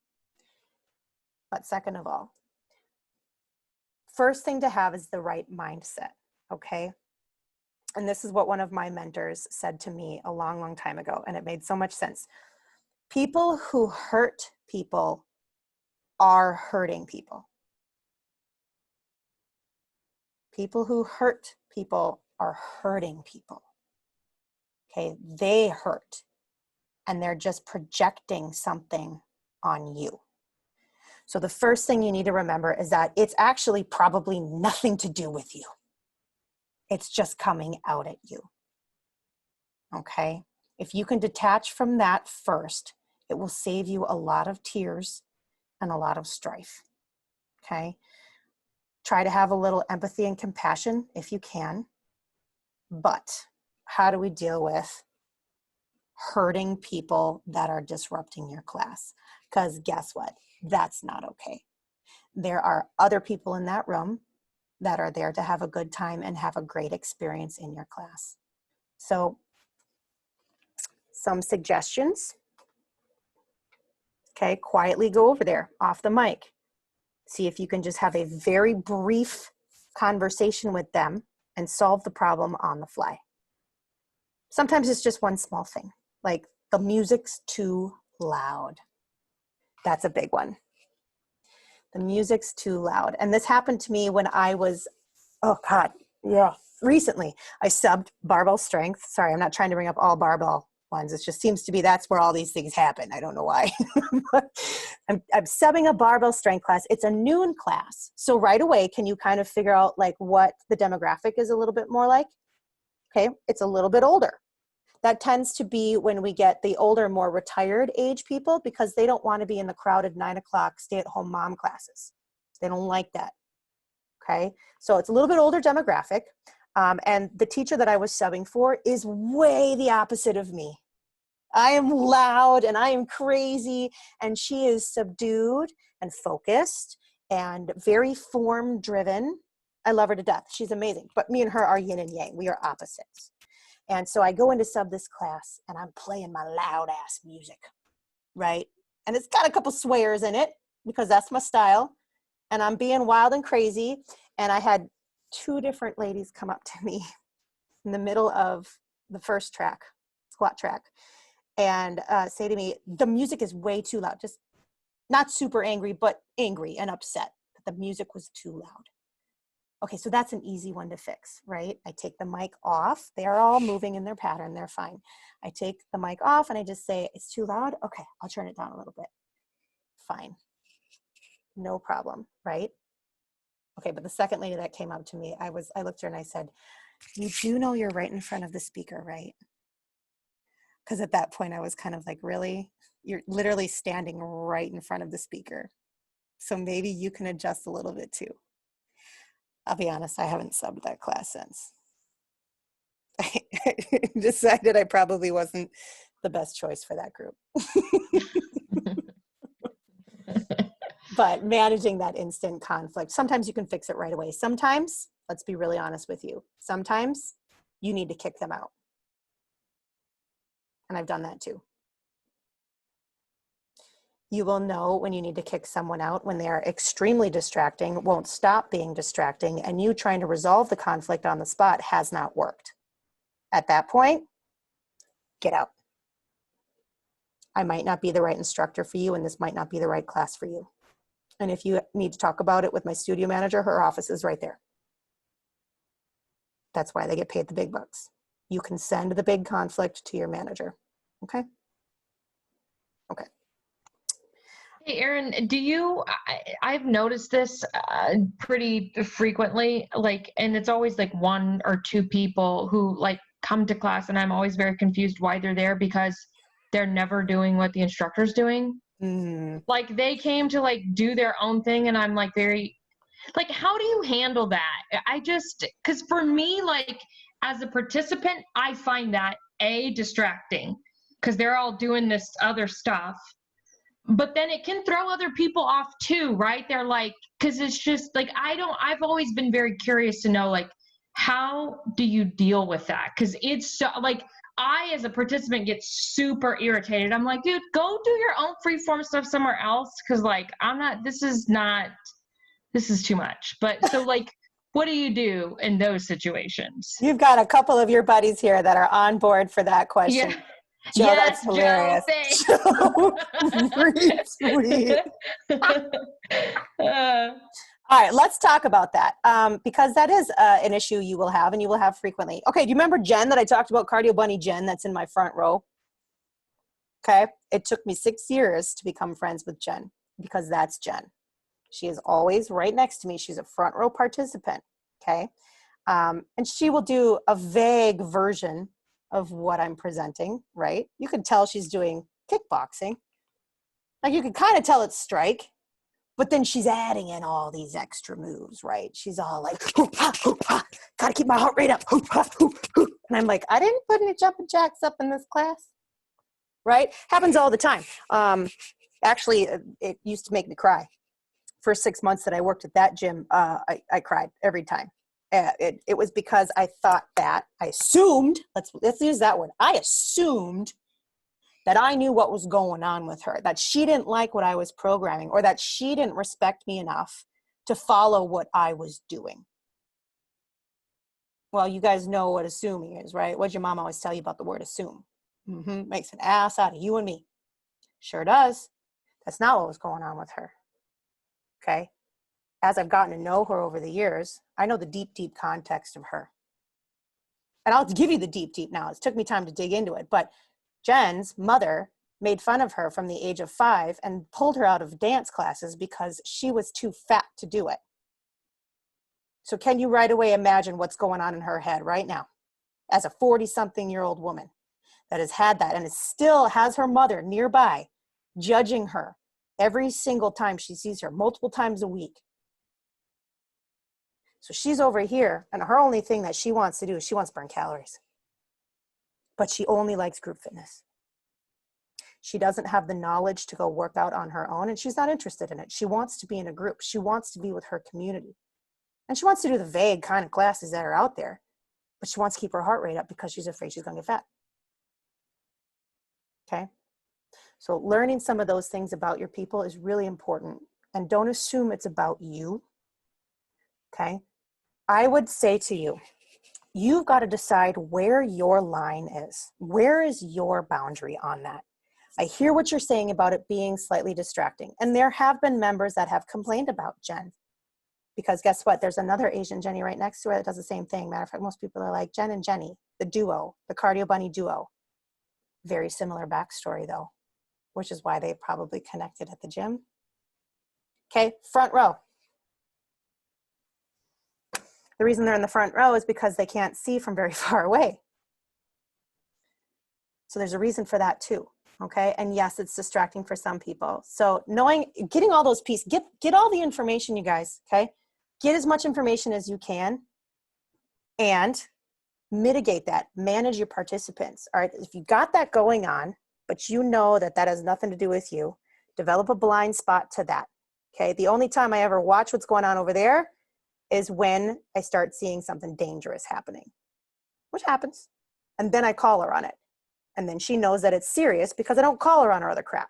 But second of all, first thing to have is the right mindset, okay? And this is what one of my mentors said to me a long, long time ago, and it made so much sense. People who hurt people are hurting people. People who hurt people are hurting people, okay? They hurt, and they're just projecting something on you. So the first thing you need to remember is that it's actually probably nothing to do with you. It's just coming out at you, okay? If you can detach from that first, it will save you a lot of tears and a lot of strife, okay? Try to have a little empathy and compassion if you can, but how do we deal with hurting people that are disrupting your class? Because guess what? That's not okay. There are other people in that room that are there to have a good time and have a great experience in your class. So some suggestions. Okay, quietly go over there off the mic. See if you can just have a very brief conversation with them and solve the problem on the fly. Sometimes it's just one small thing, like the music's too loud. That's a big one. The music's too loud. And this happened to me when I was, recently. I subbed barbell strength. Sorry, I'm not trying to bring up all barbell ones. It just seems to be that's where all these things happen. I don't know why. I'm subbing a barbell strength class. It's a noon class. So right away, can you kind of figure out like what the demographic is a little bit more like? Okay, it's a little bit older. That tends to be when we get the older, more retired age people because they don't want to be in the crowded 9 o'clock stay-at-home mom classes. They don't like that. Okay, so it's a little bit older demographic. And the teacher that I was subbing for is way the opposite of me. I am loud and I am crazy, and she is subdued and focused and very form driven. I love her to death. She's amazing. But me and her are yin and yang. We are opposites. And so I go into sub this class and I'm playing my loud ass music, right? And it's got a couple swears in it because that's my style. And I'm being wild and crazy. And I had two different ladies come up to me in the middle of the first track, squat track, and say to me, the music is way too loud. Just not super angry, but angry and upset that the music was too loud. Okay, so that's an easy one to fix, right? I take the mic off. They are all moving in their pattern. They're fine. I take the mic off and I just say, it's too loud. Okay, I'll turn it down a little bit. Fine. No problem, right? Okay, but the second lady that came up to me, I looked at her and I said, you do know you're right in front of the speaker, right? Because at that point I was kind of like, really? You're literally standing right in front of the speaker. So maybe you can adjust a little bit too. I'll be honest, I haven't subbed that class since. I decided I probably wasn't the best choice for that group. But managing that instant conflict, sometimes you can fix it right away. Sometimes, let's be really honest with you, sometimes you need to kick them out. And I've done that too. You will know when you need to kick someone out when they are extremely distracting, won't stop being distracting, and you trying to resolve the conflict on the spot has not worked. At that point, get out. I might not be the right instructor for you, and this might not be the right class for you. And if you need to talk about it with my studio manager, her office is right there. That's why they get paid the big bucks. You can send the big conflict to your manager. Okay? Okay. Hey, Erin, I've noticed this pretty frequently, like, and it's always like one or two people who like come to class and I'm always very confused why they're there because they're never doing what the instructor's doing. Like they came to like do their own thing and I'm like like, how do you handle that? Because for me, like as a participant, I find that distracting because they're all doing this other stuff. But then it can throw other people off too, right? They're like, because it's just like, I've always been very curious to know, like, how do you deal with that? Because it's so, like, I, as a participant, get super irritated. I'm like, dude, go do your own freeform stuff somewhere else. Because, like, this is too much. But so, like, what do you do in those situations? You've got a couple of your buddies here that are on board for that question. Yeah. Joe, Yes, that's hilarious. Joe, Retweet. All right, let's talk about that because that is an issue you will have and you will have frequently. Okay, do you remember Jen that I talked about, Cardio Bunny Jen, that's in my front row? Okay, it took me 6 years to become friends with Jen because that's Jen. She is always right next to me. She's a front row participant, okay? And she will do a vague version of what I'm presenting, right? You can tell she's doing kickboxing. Like you can kind of tell it's strike, but then she's adding in all these extra moves, right? She's all like, hoop, ha, hoop, ha. Gotta keep my heart rate up, hoop, ha, hoop, hoop. And I'm like, I didn't put any jumping jacks up in this class, right? Happens all the time. Actually, it used to make me cry. For 6 months that I worked at that gym, I cried every time. It was because I thought that, I assumed, let's use that word, I assumed that I knew what was going on with her, that she didn't like what I was programming, or that she didn't respect me enough to follow what I was doing. Well, you guys know what assuming is, right? What'd your mom always tell you about the word assume? Makes an ass out of you and me. Sure does. That's not what was going on with her. Okay? As I've gotten to know her over the years, I know the deep, deep context of her. And I'll give you the deep, deep now. It took me time to dig into it. But Jen's mother made fun of her from the age of 5 and pulled her out of dance classes because she was too fat to do it. So can you right away imagine what's going on in her head right now as a 40-something-year-old woman that has had that and is still has her mother nearby judging her every single time she sees her, multiple times a week. So she's over here, and her only thing that she wants to do is she wants to burn calories. But she only likes group fitness. She doesn't have the knowledge to go work out on her own, and she's not interested in it. She wants to be in a group. She wants to be with her community. And she wants to do the vague kind of classes that are out there, but she wants to keep her heart rate up because she's afraid she's going to get fat. Okay? So learning some of those things about your people is really important. And don't assume it's about you. Okay? I would say to you, you've got to decide where your line is. Where is your boundary on that? I hear what you're saying about it being slightly distracting. And there have been members that have complained about Jen. Because guess what? There's another Asian Jenny right next to her that does the same thing. Matter of fact, most people are like, Jen and Jenny, the duo, the Cardio Bunny duo. Very similar backstory though, which is why they probably connected at the gym. Okay, front row. The reason they're in the front row is because they can't see from very far away. So there's a reason for that too. Okay, and yes, it's distracting for some people. So getting all those pieces, get all the information, you guys, okay? Get as much information as you can and mitigate that. Manage your participants, all right? If you got that going on, but you know that that has nothing to do with you, develop a blind spot to that, okay? The only time I ever watch what's going on over there is when I start seeing something dangerous happening, which happens. And then I call her on it. And then she knows that it's serious because I don't call her on her other crap.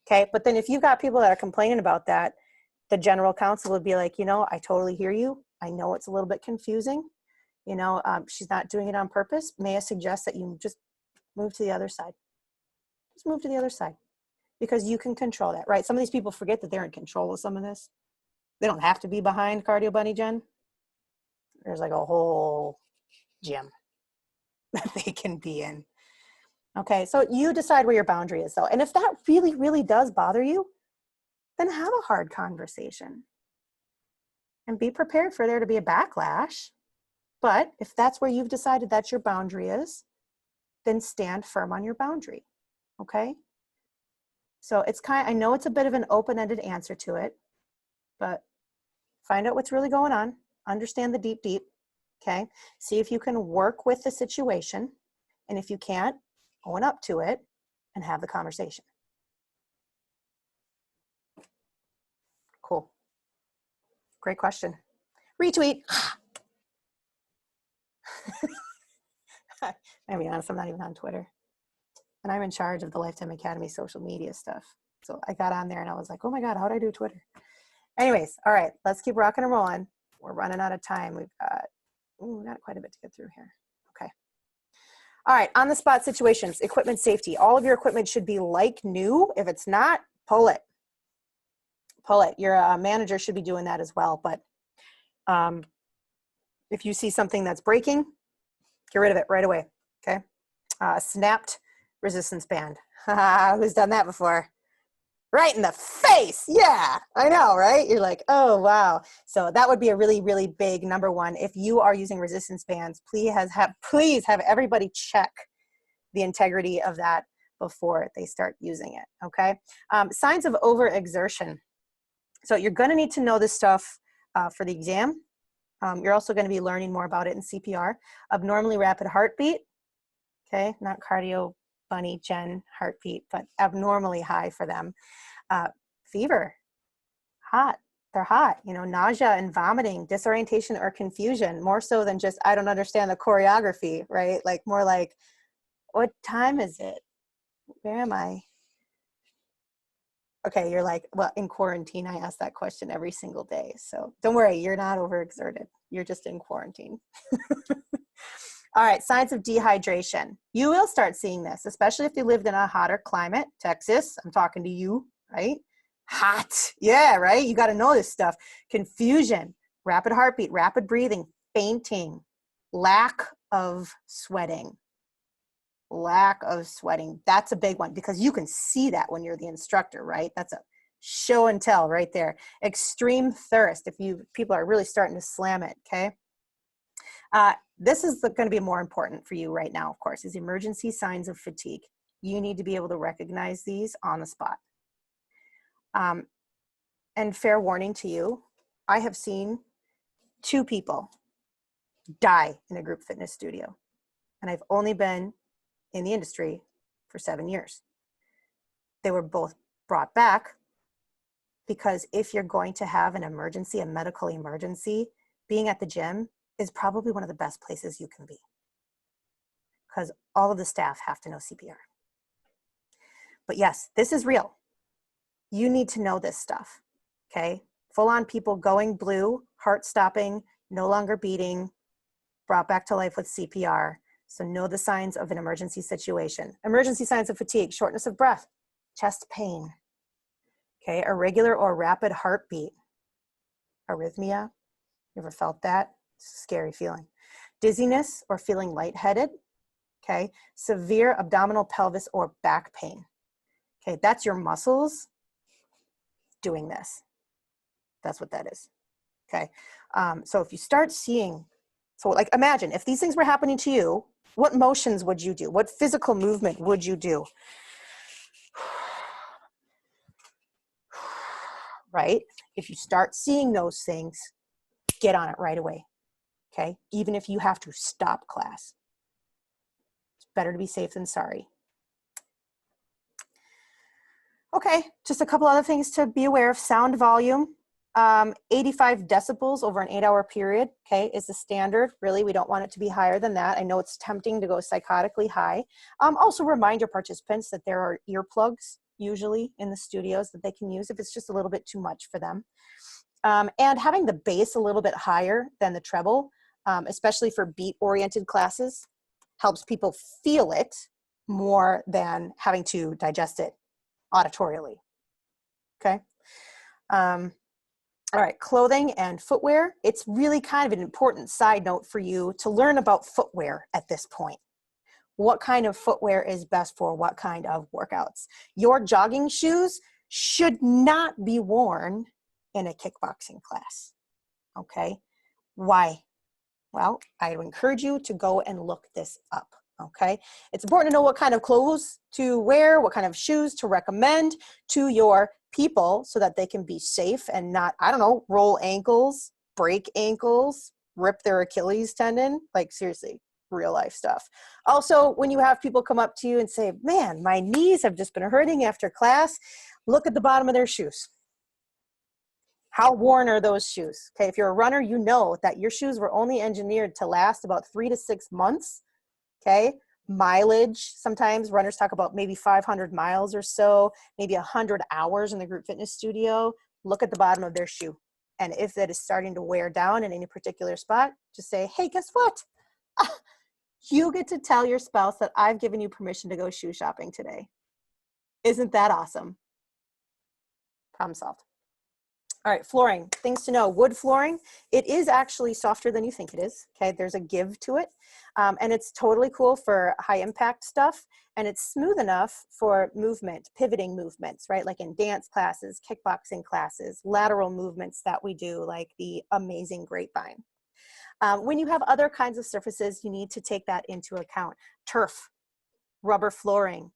Okay, but then if you've got people that are complaining about that, the general counsel would be like, I totally hear you. I know it's a little bit confusing. She's not doing it on purpose. May I suggest that you just move to the other side? Just move to the other side because you can control that, right? Some of these people forget that they're in control of some of this. They don't have to be behind Cardio Bunny Jen. There's like a whole gym that they can be in. Okay, so you decide where your boundary is though. And if that really, really does bother you, then have a hard conversation. And be prepared for there to be a backlash. But if that's where you've decided that your boundary is, then stand firm on your boundary. Okay? So I know it's a bit of an open-ended answer to it, but find out what's really going on. Understand the deep, okay? See if you can work with the situation. And if you can't, own up to it and have the conversation. Cool. Great question. Retweet. I'll be honest, I'm not even on Twitter. And I'm in charge of the Lifetime Academy social media stuff. So I got on there and I was like, oh my God, how do I do Twitter? Anyways, all right, let's keep rocking and rolling. We're running out of time. We've got quite a bit to get through here. Okay. All right, on the spot situations, equipment safety. All of your equipment should be like new. If it's not, pull it. Pull it. Your manager should be doing that as well. But if you see something that's breaking, get rid of it right away, okay? Snapped resistance band. Who's done that before? Right in the face. Yeah, I know, right? You're like, oh, wow. So that would be a really, really big number one. If you are using resistance bands, please have everybody check the integrity of that before they start using it, okay? Signs of overexertion. So you're going to need to know this stuff for the exam. You're also going to be learning more about it in CPR. Abnormally rapid heartbeat, okay? Not Cardio Bunny Jen heartbeat, but abnormally high for them. Fever, hot. They're hot. Nausea and vomiting, disorientation or confusion, more so than just, I don't understand the choreography, right? Like more like, what time is it? Where am I? Okay, you're like, well, in quarantine, I ask that question every single day. So don't worry, you're not overexerted. You're just in quarantine. All right, signs of dehydration. You will start seeing this, especially if you lived in a hotter climate. Texas, I'm talking to you, right? Hot, yeah, right? You got to know this stuff. Confusion, rapid heartbeat, rapid breathing, fainting, lack of sweating. Lack of sweating. That's a big one because you can see that when you're the instructor, right? That's a show and tell right there. Extreme thirst. If people are really starting to slam it, okay? This is going to be more important for you right now, of course, is emergency signs of fatigue. You need to be able to recognize these on the spot. And fair warning to you, I have seen 2 people die in a group fitness studio. And I've only been in the industry for 7 years. They were both brought back because if you're going to have an emergency, a medical emergency, being at the gym is probably one of the best places you can be, because all of the staff have to know CPR. But yes, this is real. You need to know this stuff, okay? Full on people going blue, heart stopping, no longer beating, brought back to life with CPR. So know the signs of an emergency situation. Emergency signs of fatigue, shortness of breath, chest pain, okay? Irregular or rapid heartbeat, arrhythmia. You ever felt that? It's a scary feeling. Dizziness or feeling lightheaded, okay? Severe abdominal, pelvis, or back pain. Okay, that's your muscles doing this. That's what that is, okay? So if you start seeing, so like imagine if these things were happening to you, what motions would you do? What physical movement would you do? Right? If you start seeing those things, get on it right away, okay? Even if you have to stop class. It's better to be safe than sorry. Okay, just a couple other things to be aware of. Sound volume, 85 decibels over an 8-hour period, okay, is the standard. Really, we don't want it to be higher than that. I know it's tempting to go psychotically high. Also remind your participants that there are earplugs usually in the studios that they can use if it's just a little bit too much for them. And having the bass a little bit higher than the treble, especially for beat-oriented classes, helps people feel it more than having to digest it auditorially, okay? All right, clothing and footwear. It's really kind of an important side note for you to learn about footwear at this point. What kind of footwear is best for what kind of workouts? Your jogging shoes should not be worn in a kickboxing class, okay? Why? Well, I would encourage you to go and look this up, okay? It's important to know what kind of clothes to wear, what kind of shoes to recommend to your people so that they can be safe and not, I don't know, roll ankles, break ankles, rip their Achilles tendon. Like seriously, real life stuff. Also, when you have people come up to you and say, man, my knees have just been hurting after class, look at the bottom of their shoes. How worn are those shoes? Okay, if you're a runner, you know that your shoes were only engineered to last about 3 to 6 months, okay? Mileage, sometimes runners talk about maybe 500 miles or so, maybe 100 hours in the group fitness studio. Look at the bottom of their shoe. And if that is starting to wear down in any particular spot, just say, hey, guess what? You get to tell your spouse that I've given you permission to go shoe shopping today. Isn't that awesome? Problem solved. All right, flooring, things to know. Wood flooring, it is actually softer than you think it is, okay? There's a give to it, and it's totally cool for high impact stuff, and it's smooth enough for movement, pivoting movements, right? Like in dance classes, kickboxing classes, lateral movements that we do, like the amazing grapevine. When you have other kinds of surfaces, you need to take that into account. Turf, rubber flooring,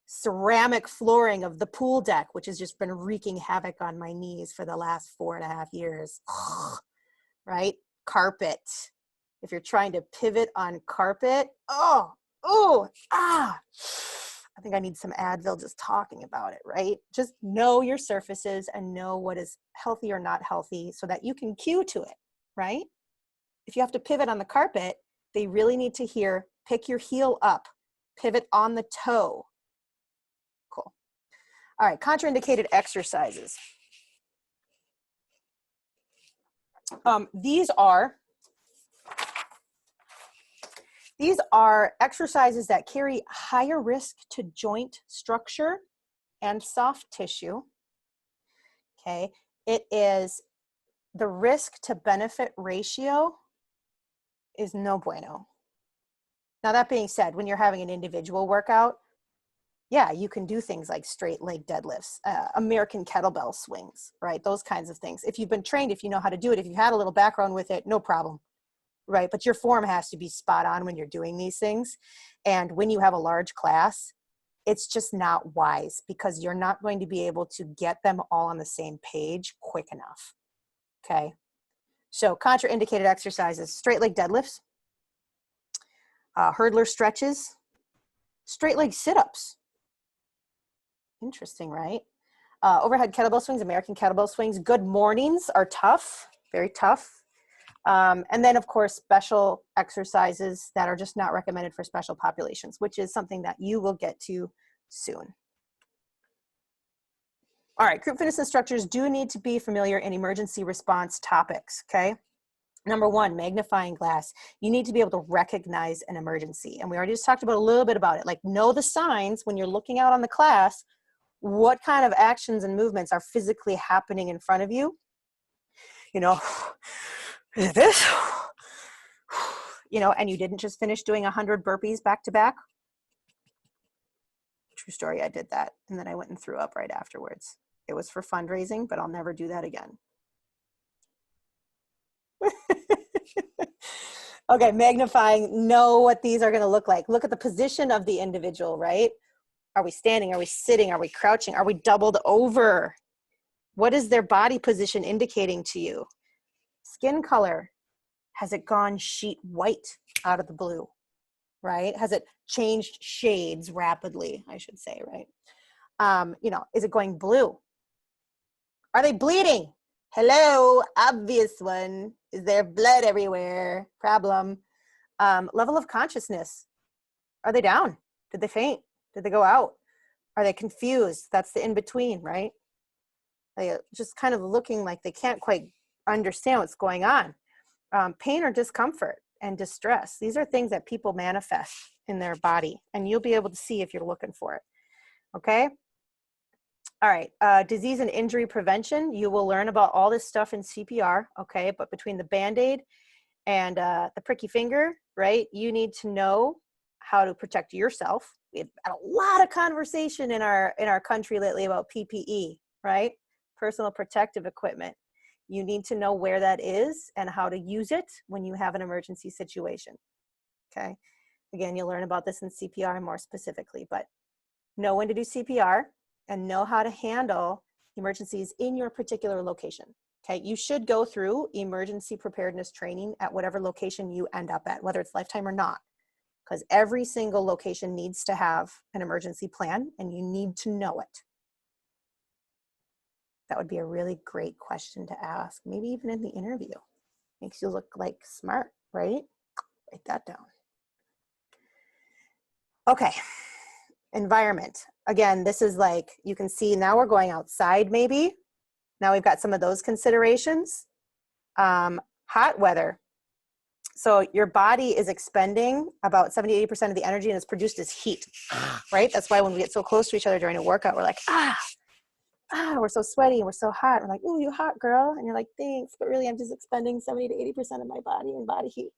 ceramic flooring of the pool deck, which has just been wreaking havoc on my knees for the last 4.5 years, right? Carpet. If you're trying to pivot on carpet, I think I need some Advil just talking about it, right? Just know your surfaces and know what is healthy or not healthy so that you can cue to it, right? If you have to pivot on the carpet, they really need to hear, pick your heel up, pivot on the toe. Cool. All right, contraindicated exercises. These are exercises that carry higher risk to joint structure and soft tissue. Okay, it is the risk to benefit ratio is no bueno. Now that being said, when you're having an individual workout, yeah, you can do things like straight leg deadlifts, American kettlebell swings, right? Those kinds of things. If you've been trained, if you know how to do it, if you've had a little background with it, no problem, right? But your form has to be spot on when you're doing these things. And when you have a large class, it's just not wise because you're not going to be able to get them all on the same page quick enough, okay? So contraindicated exercises, straight leg deadlifts, hurdler stretches, straight leg sit-ups. Interesting, right? Overhead kettlebell swings, American kettlebell swings. Good mornings are tough, very tough. And then, of course, special exercises that are just not recommended for special populations, which is something that you will get to soon. All right, group fitness instructors do need to be familiar in emergency response topics, okay? Number one, magnifying glass. You need to be able to recognize an emergency. And we already just talked about a little bit about it. Like, know the signs when you're looking out on the class. What kind of actions and movements are physically happening in front of you? You know, is it this? You know, and you didn't just finish doing 100 burpees back to back. True story, I did that. And then I went and threw up right afterwards. It was for fundraising, but I'll never do that again. Okay, magnifying, know what these are going to look like. Look at the position of the individual, right? Are we standing? Are we sitting? Are we crouching? Are we doubled over? What is their body position indicating to you? Skin color. Has it gone sheet white out of the blue, right? Has it changed shades rapidly, I should say, right? You know, is it going blue? Are they bleeding? Hello, obvious one. Is there blood everywhere? Problem. Level of consciousness. Are they down? Did they faint? Did they go out? Are they confused? That's the in-between, right? They just kind of looking like they can't quite understand what's going on. Pain or discomfort and distress. These are things that people manifest in their body, and you'll be able to see if you're looking for it. Okay? All right, disease and injury prevention. You will learn about all this stuff in CPR, okay? But between the Band-Aid and the pricky finger, right, you need to know how to protect yourself. We've had a lot of conversation in our country lately about PPE, right? Personal protective equipment. You need to know where that is and how to use it when you have an emergency situation, okay? Again, you'll learn about this in CPR more specifically, but know when to do CPR and know how to handle emergencies in your particular location, okay? You should go through emergency preparedness training at whatever location you end up at, whether it's Lifetime or not, because every single location needs to have an emergency plan and you need to know it. That would be a really great question to ask, maybe even in the interview. Makes you look like smart, right? Write that down. Okay, environment. Again, this is like, you can see now we're going outside maybe. Now we've got some of those considerations. Hot weather. So your body is expending about 70-80% of the energy and it's produced as heat, right? That's why when we get so close to each other during a workout, we're like, we're so sweaty and we're so hot. We're like, ooh, you hot, girl. And you're like, thanks. But really, I'm just expending 70-80% of my body in body heat.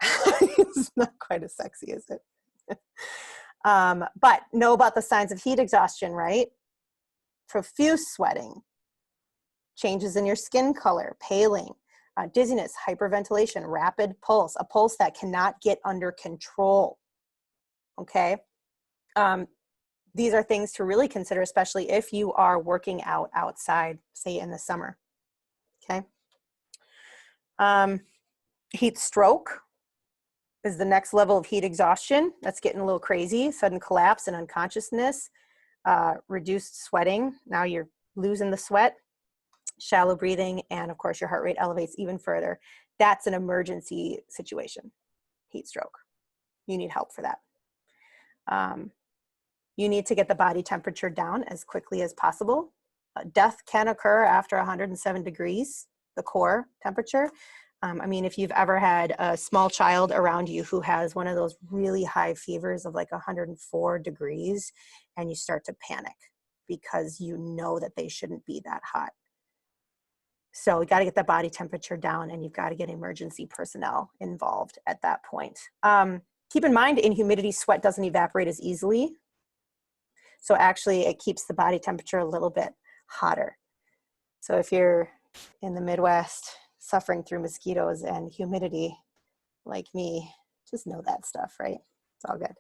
It's not quite as sexy, is it? But know about the signs of heat exhaustion, right? Profuse sweating, changes in your skin color, paling, dizziness, hyperventilation, rapid pulse, a pulse that cannot get under control, okay? These are things to really consider, especially if you are working out outside, say in the summer, okay? Heat stroke is the next level of heat exhaustion. That's getting a little crazy. Sudden collapse and unconsciousness, reduced sweating. Now you're losing the sweat, shallow breathing, and of course your heart rate elevates even further. That's an emergency situation, heat stroke. You need help for that. You need to get the body temperature down as quickly as possible. Death can occur after 107 degrees, the core temperature. I mean, if you've ever had a small child around you who has one of those really high fevers of like 104 degrees, and you start to panic because you know that they shouldn't be that hot. So we got to get the body temperature down, and you've got to get emergency personnel involved at that point. Keep in mind, in humidity, sweat doesn't evaporate as easily. So actually it keeps the body temperature a little bit hotter. So if you're in the Midwest suffering through mosquitoes and humidity like me, just know that stuff, right? It's all good.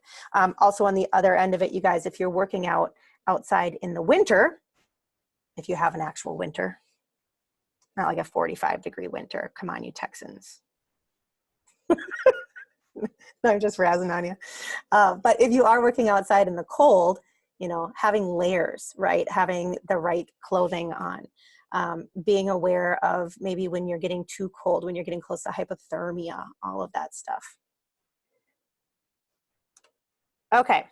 Also on the other end of it, you guys, if you're working out outside in the winter, if you have an actual winter, not like a 45-degree winter, come on, you Texans. No, I'm just razzing on you. But if you are working outside in the cold, you know, having layers, right? Having the right clothing on. Being aware of maybe when you're getting too cold, when you're getting close to hypothermia, all of that stuff. Okay.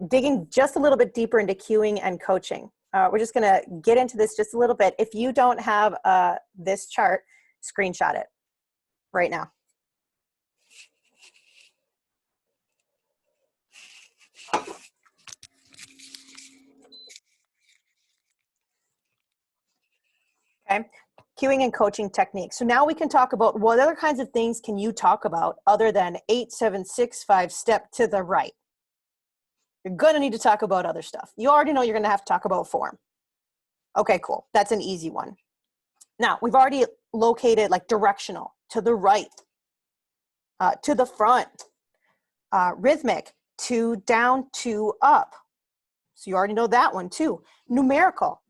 Digging just a little bit deeper into cueing and coaching. We're just gonna get into this just a little bit. If you don't have this chart, screenshot it right now. Okay, cueing and coaching techniques. So now we can talk about what other kinds of things can you talk about other than 8, 7, 6, 5, step to the right. You're gonna need to talk about other stuff. You already know you're gonna have to talk about form. Okay, cool, that's an easy one. Now, we've already located like directional, to the right, to the front, rhythmic, 2 down, 2 up. So you already know that one too. Numerical,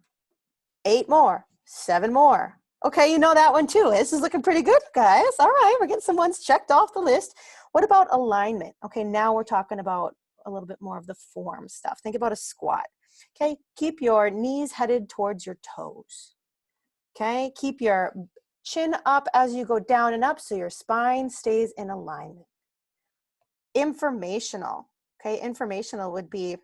8 more, 7 more. Okay, you know that one too. This is looking pretty good, guys. All right, we're getting some ones checked off the list. What about alignment? Okay, now we're talking about a little bit more of the form stuff. Think about a squat. Okay, keep your knees headed towards your toes. Okay, keep your chin up as you go down and up so your spine stays in alignment. Informational. Okay, informational would be,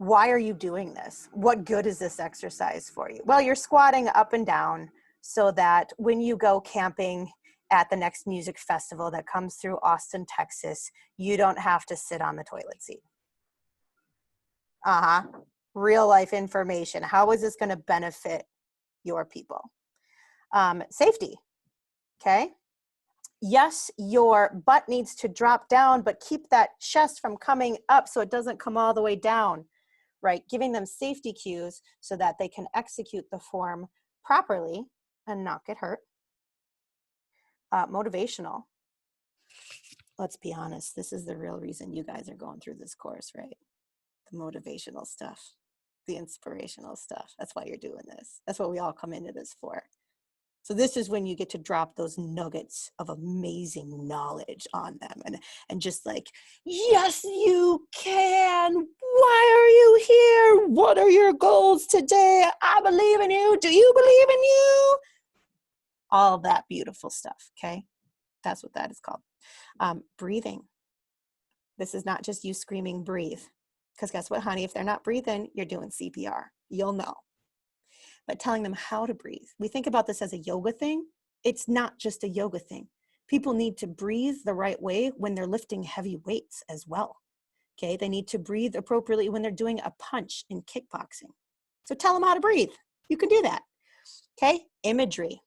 why are you doing this? What good is this exercise for you? Well, you're squatting up and down so that when you go camping at the next music festival that comes through Austin, Texas, you don't have to sit on the toilet seat. Real life information. How is this going to benefit your people? Safety. Okay. Yes, your butt needs to drop down, but keep that chest from coming up so it doesn't come all the way down, right? Giving them safety cues so that they can execute the form properly and not get hurt. Motivational. Let's be honest, this is the real reason you guys are going through this course, right? The motivational stuff, the inspirational stuff. That's why you're doing this. That's what we all come into this for. So this is when you get to drop those nuggets of amazing knowledge on them and just like, yes, you can. Why are you here? What are your goals today? I believe in you. Do you believe in you? All of that beautiful stuff, okay? That's what that is called. Breathing. This is not just you screaming, breathe. Because guess what, honey? If they're not breathing, you're doing CPR. You'll know. But telling them how to breathe. We think about this as a yoga thing. It's not just a yoga thing. People need to breathe the right way when they're lifting heavy weights as well. Okay, they need to breathe appropriately when they're doing a punch in kickboxing. So tell them how to breathe. You can do that. Okay, imagery.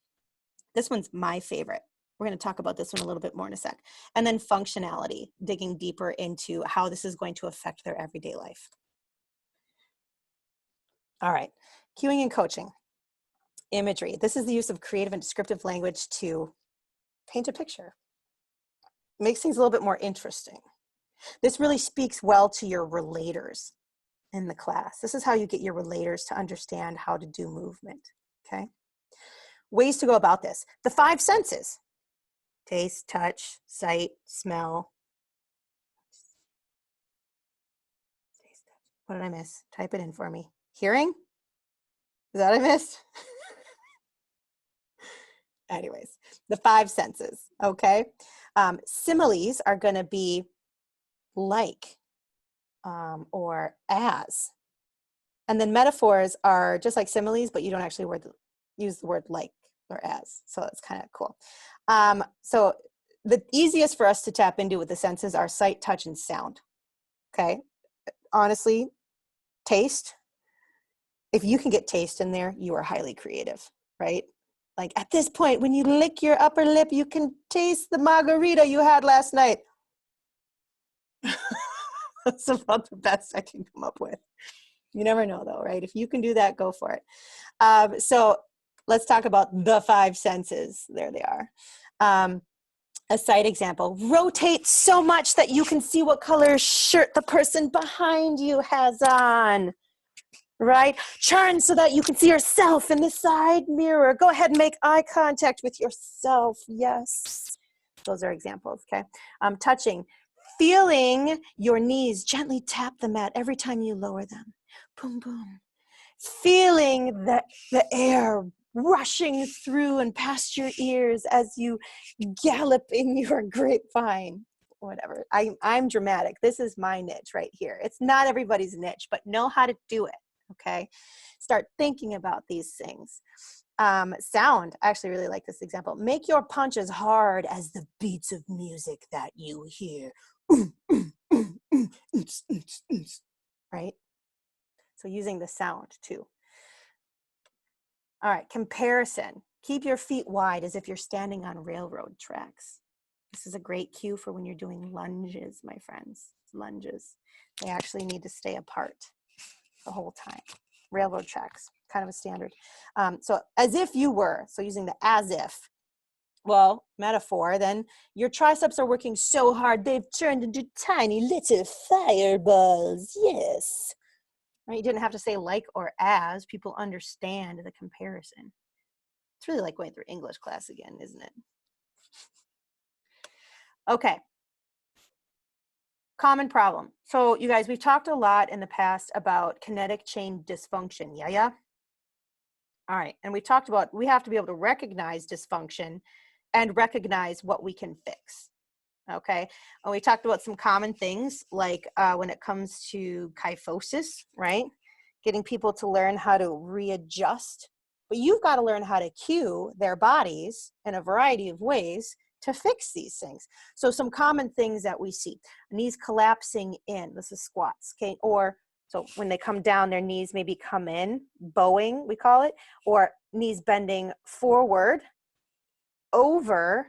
This one's my favorite. We're going to talk about this one a little bit more in a sec. And then functionality, digging deeper into how this is going to affect their everyday life. All right, cueing and coaching. Imagery. This is the use of creative and descriptive language to paint a picture. Makes things a little bit more interesting. This really speaks well to your relators in the class. This is how you get your relators to understand how to do movement, okay? Ways to go about this. The 5 senses. Taste, touch, sight, smell. What did I miss? Type it in for me. Hearing? Is that what I missed? Anyways, the 5 senses, okay? Similes are going to be like or as. And then metaphors are just like similes, but you don't actually use the word like or as. So that's kind of cool. So the easiest for us to tap into with the senses are sight, touch, and sound, okay? Honestly, taste. If you can get taste in there, you are highly creative, right? Like at this point, when you lick your upper lip, you can taste the margarita you had last night. That's about the best I can come up with. You never know though, right? If you can do that, go for it. So let's talk about the 5 senses. There they are. A sight example, rotate so much that you can see what color shirt the person behind you has on. Right? Turn so that you can see yourself in the side mirror. Go ahead and make eye contact with yourself. Yes. Those are examples, okay? Touching. Feeling your knees gently tap the mat every time you lower them. Boom, boom. Feeling the air rushing through and past your ears as you gallop in your grapevine. Whatever. I'm dramatic. This is my niche right here. It's not everybody's niche, but know how to do it. Okay. Start thinking about these things. Sound. I actually really like this example. Make your punch as hard as the beats of music that you hear. Right? So using the sound too. All right, comparison. Keep your feet wide as if you're standing on railroad tracks. This is a great cue for when you're doing lunges, my friends. Lunges. They actually need to stay apart the whole time. Railroad tracks, kind of a standard. So as if you were, so using the as if, well, metaphor, then your triceps are working so hard they've turned into tiny little fireballs. Yes. Right? You didn't have to say like or as. People understand the comparison. It's really like going through English class again, isn't it? Okay. Common problem. So you guys, we've talked a lot in the past about kinetic chain dysfunction. Yeah. All right. And we talked about, we have to be able to recognize dysfunction and recognize what we can fix. Okay. And we talked about some common things like when it comes to kyphosis, right? Getting people to learn how to readjust, but you've got to learn how to cue their bodies in a variety of ways to fix these things. So some common things that we see: knees collapsing in, this is squats, okay? Or so when they come down, their knees maybe come in, bowing, we call it, or knees bending forward, over.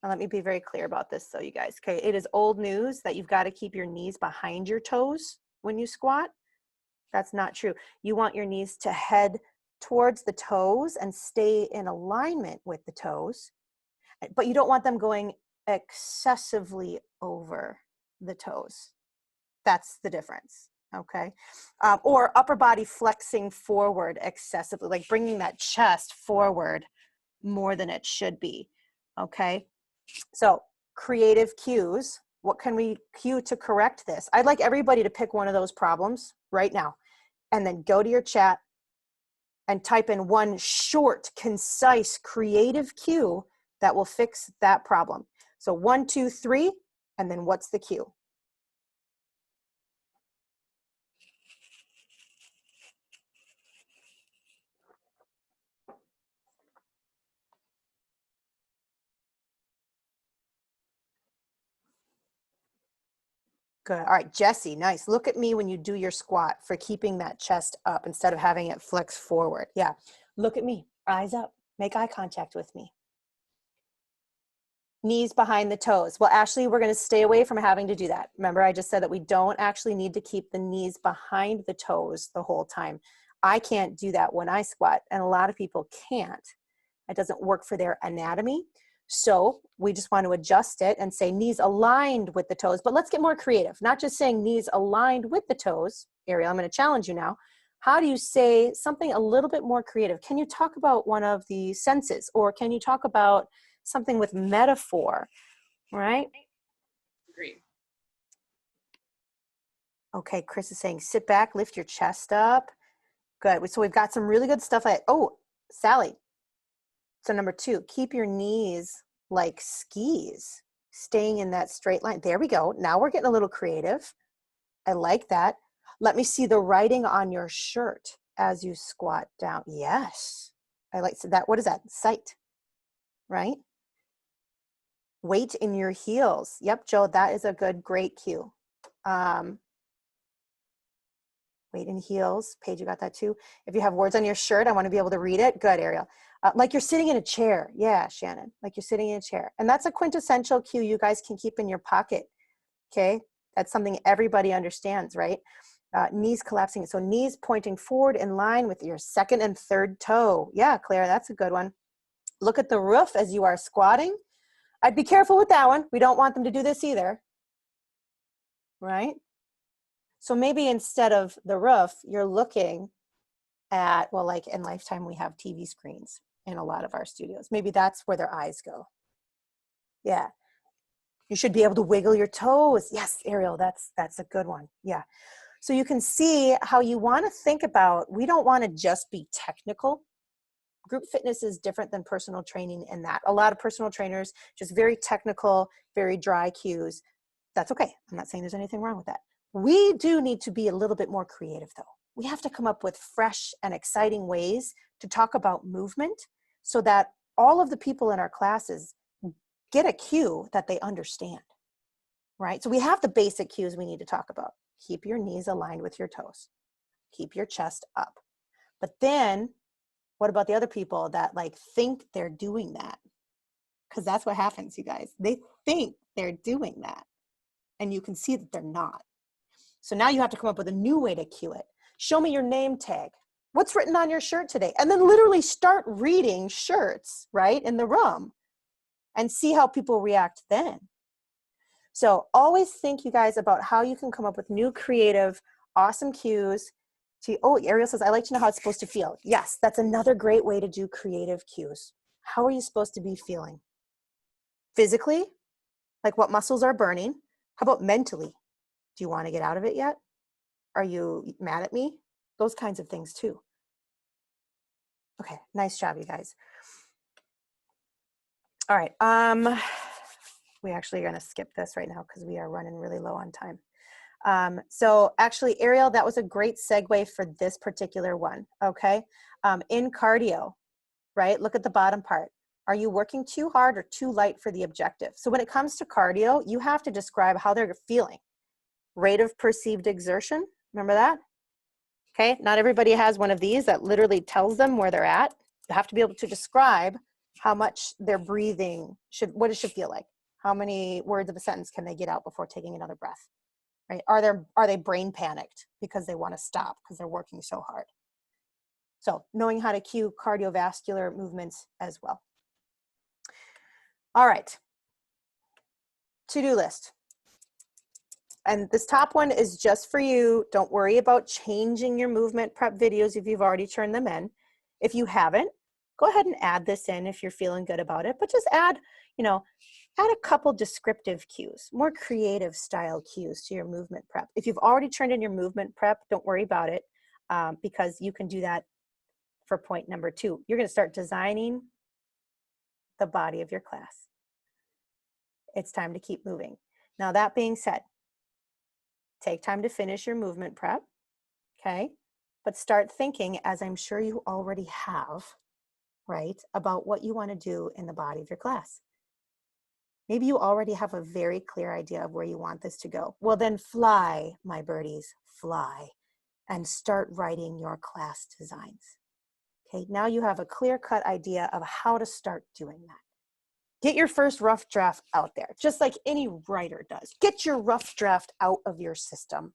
Now, let me be very clear about this though, you guys, okay? It is old news that you've got to keep your knees behind your toes when you squat. That's not true. You want your knees to head towards the toes and stay in alignment with the toes, but you don't want them going excessively over the toes. That's the difference, okay? Or upper body flexing forward excessively, like bringing that chest forward more than it should be, okay? So creative cues. What can we cue to correct this? I'd like everybody to pick one of those problems right now and then go to your chat and type in one short, concise, creative cue that will fix that problem. So 1, 2, 3, and then what's the cue? Good. All right, Jesse, nice. Look at me when you do your squat for keeping that chest up instead of having it flex forward. Yeah. Look at me, eyes up, make eye contact with me. Knees behind the toes. Well, Ashley, we're going to stay away from having to do that. Remember, I just said that we don't actually need to keep the knees behind the toes the whole time. I can't do that when I squat, and a lot of people can't. It doesn't work for their anatomy. So we just want to adjust it and say knees aligned with the toes, but let's get more creative. Not just saying knees aligned with the toes. Ariel, I'm going to challenge you now. How do you say something a little bit more creative? Can you talk about one of the senses, or can you talk about something with metaphor, right? Agreed. Okay, Chris is saying sit back, lift your chest up. Good. So we've got some really good stuff. Oh, Sally. So number 2, keep your knees like skis, staying in that straight line. There we go. Now we're getting a little creative. I like that. Let me see the writing on your shirt as you squat down. Yes. I like that. What is that? Sight, right? Weight in your heels. Yep, Joe, that is a good, great cue. Weight in heels. Paige, you got that too? If you have words on your shirt, I want to be able to read it. Good, Ariel. Like you're sitting in a chair. Yeah, Shannon, like you're sitting in a chair. And that's a quintessential cue you guys can keep in your pocket, okay? That's something everybody understands, right? Knees collapsing. So knees pointing forward in line with your second and third toe. Yeah, Claire, that's a good one. Look at the roof as you are squatting. I'd be careful with that one. We don't want them to do this either, right? So maybe instead of the roof, you're looking at, well, like in Lifetime, we have TV screens in a lot of our studios. Maybe that's where their eyes go. Yeah. You should be able to wiggle your toes. Yes, Ariel, that's a good one. Yeah. So you can see how you want to think about, we don't want to just be technical. Group fitness is different than personal training in that. A lot of personal trainers, just very technical, very dry cues. That's okay. I'm not saying there's anything wrong with that. We do need to be a little bit more creative though. We have to come up with fresh and exciting ways to talk about movement so that all of the people in our classes get a cue that they understand, right? So we have the basic cues we need to talk about. Keep your knees aligned with your toes. Keep your chest up. But then what about the other people that like think they're doing that? Because that's what happens, you guys. They think they're doing that. And you can see that they're not. So now you have to come up with a new way to cue it. Show me your name tag. What's written on your shirt today? And then literally start reading shirts, right, in the room and see how people react then. So always think, you guys, about how you can come up with new, creative, awesome cues. Oh, Ariel says, I like to know how it's supposed to feel. Yes, that's another great way to do creative cues. How are you supposed to be feeling? Physically, like what muscles are burning? How about mentally? Do you want to get out of it yet? Are you mad at me? Those kinds of things too. Okay, nice job, you guys. All right, we actually are gonna skip this right now because we are running really low on time. So actually, Ariel, that was a great segue for this particular one, okay? In cardio, right, look at the bottom part. Are you working too hard or too light for the objective? So when it comes to cardio, you have to describe how they're feeling. Rate of perceived exertion, remember that? Okay, not everybody has one of these that literally tells them where they're at. You have to be able to describe how much their breathing what it should feel like. How many words of a sentence can they get out before taking another breath, right? Are they brain panicked because they want to stop because they're working so hard? So knowing how to cue cardiovascular movements as well. All right, to-do list. And this top one is just for you. Don't worry about changing your movement prep videos if you've already turned them in. If you haven't, go ahead and add this in if you're feeling good about it, but just add a couple descriptive cues, more creative style cues to your movement prep. If you've already turned in your movement prep, don't worry about it because you can do that for point number 2. You're gonna start designing the body of your class. It's time to keep moving. Now that being said, take time to finish your movement prep, okay? But start thinking, as I'm sure you already have, right, about what you want to do in the body of your class. Maybe you already have a very clear idea of where you want this to go. Well, then fly, my birdies, fly, and start writing your class designs. Okay, now you have a clear-cut idea of how to start doing that. Get your first rough draft out there, just like any writer does. Get your rough draft out of your system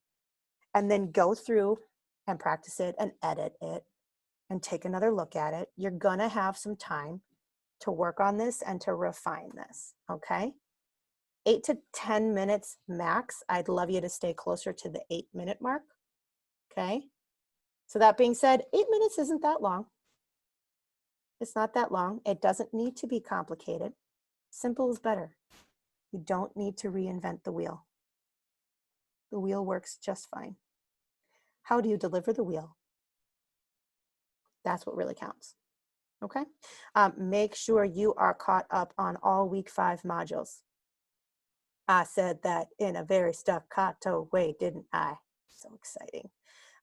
and then go through and practice it and edit it and take another look at it. You're gonna have some time to work on this and to refine this, okay? 8 to 10 minutes max. I'd love you to stay closer to the 8-minute mark, okay? So that being said, 8 minutes isn't that long. It's not that long. It doesn't need to be complicated. Simple is better. You don't need to reinvent the wheel. The wheel works just fine. How do you deliver the wheel? That's what really counts, okay? Make sure you are caught up on all week 5 modules. I said that in a very staccato way, didn't I? So exciting.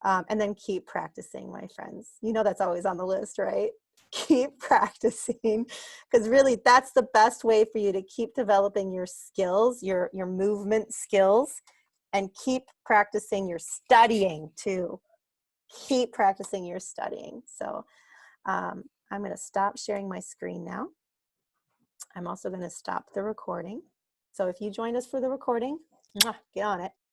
And then keep practicing, my friends. You know that's always on the list, right? Keep practicing, because really that's the best way for you to keep developing your skills, your movement skills, and keep practicing your studying too. Keep practicing your studying. So I'm going to stop sharing my screen now. I'm also going to stop the recording. So if you joined us for the recording, get on it.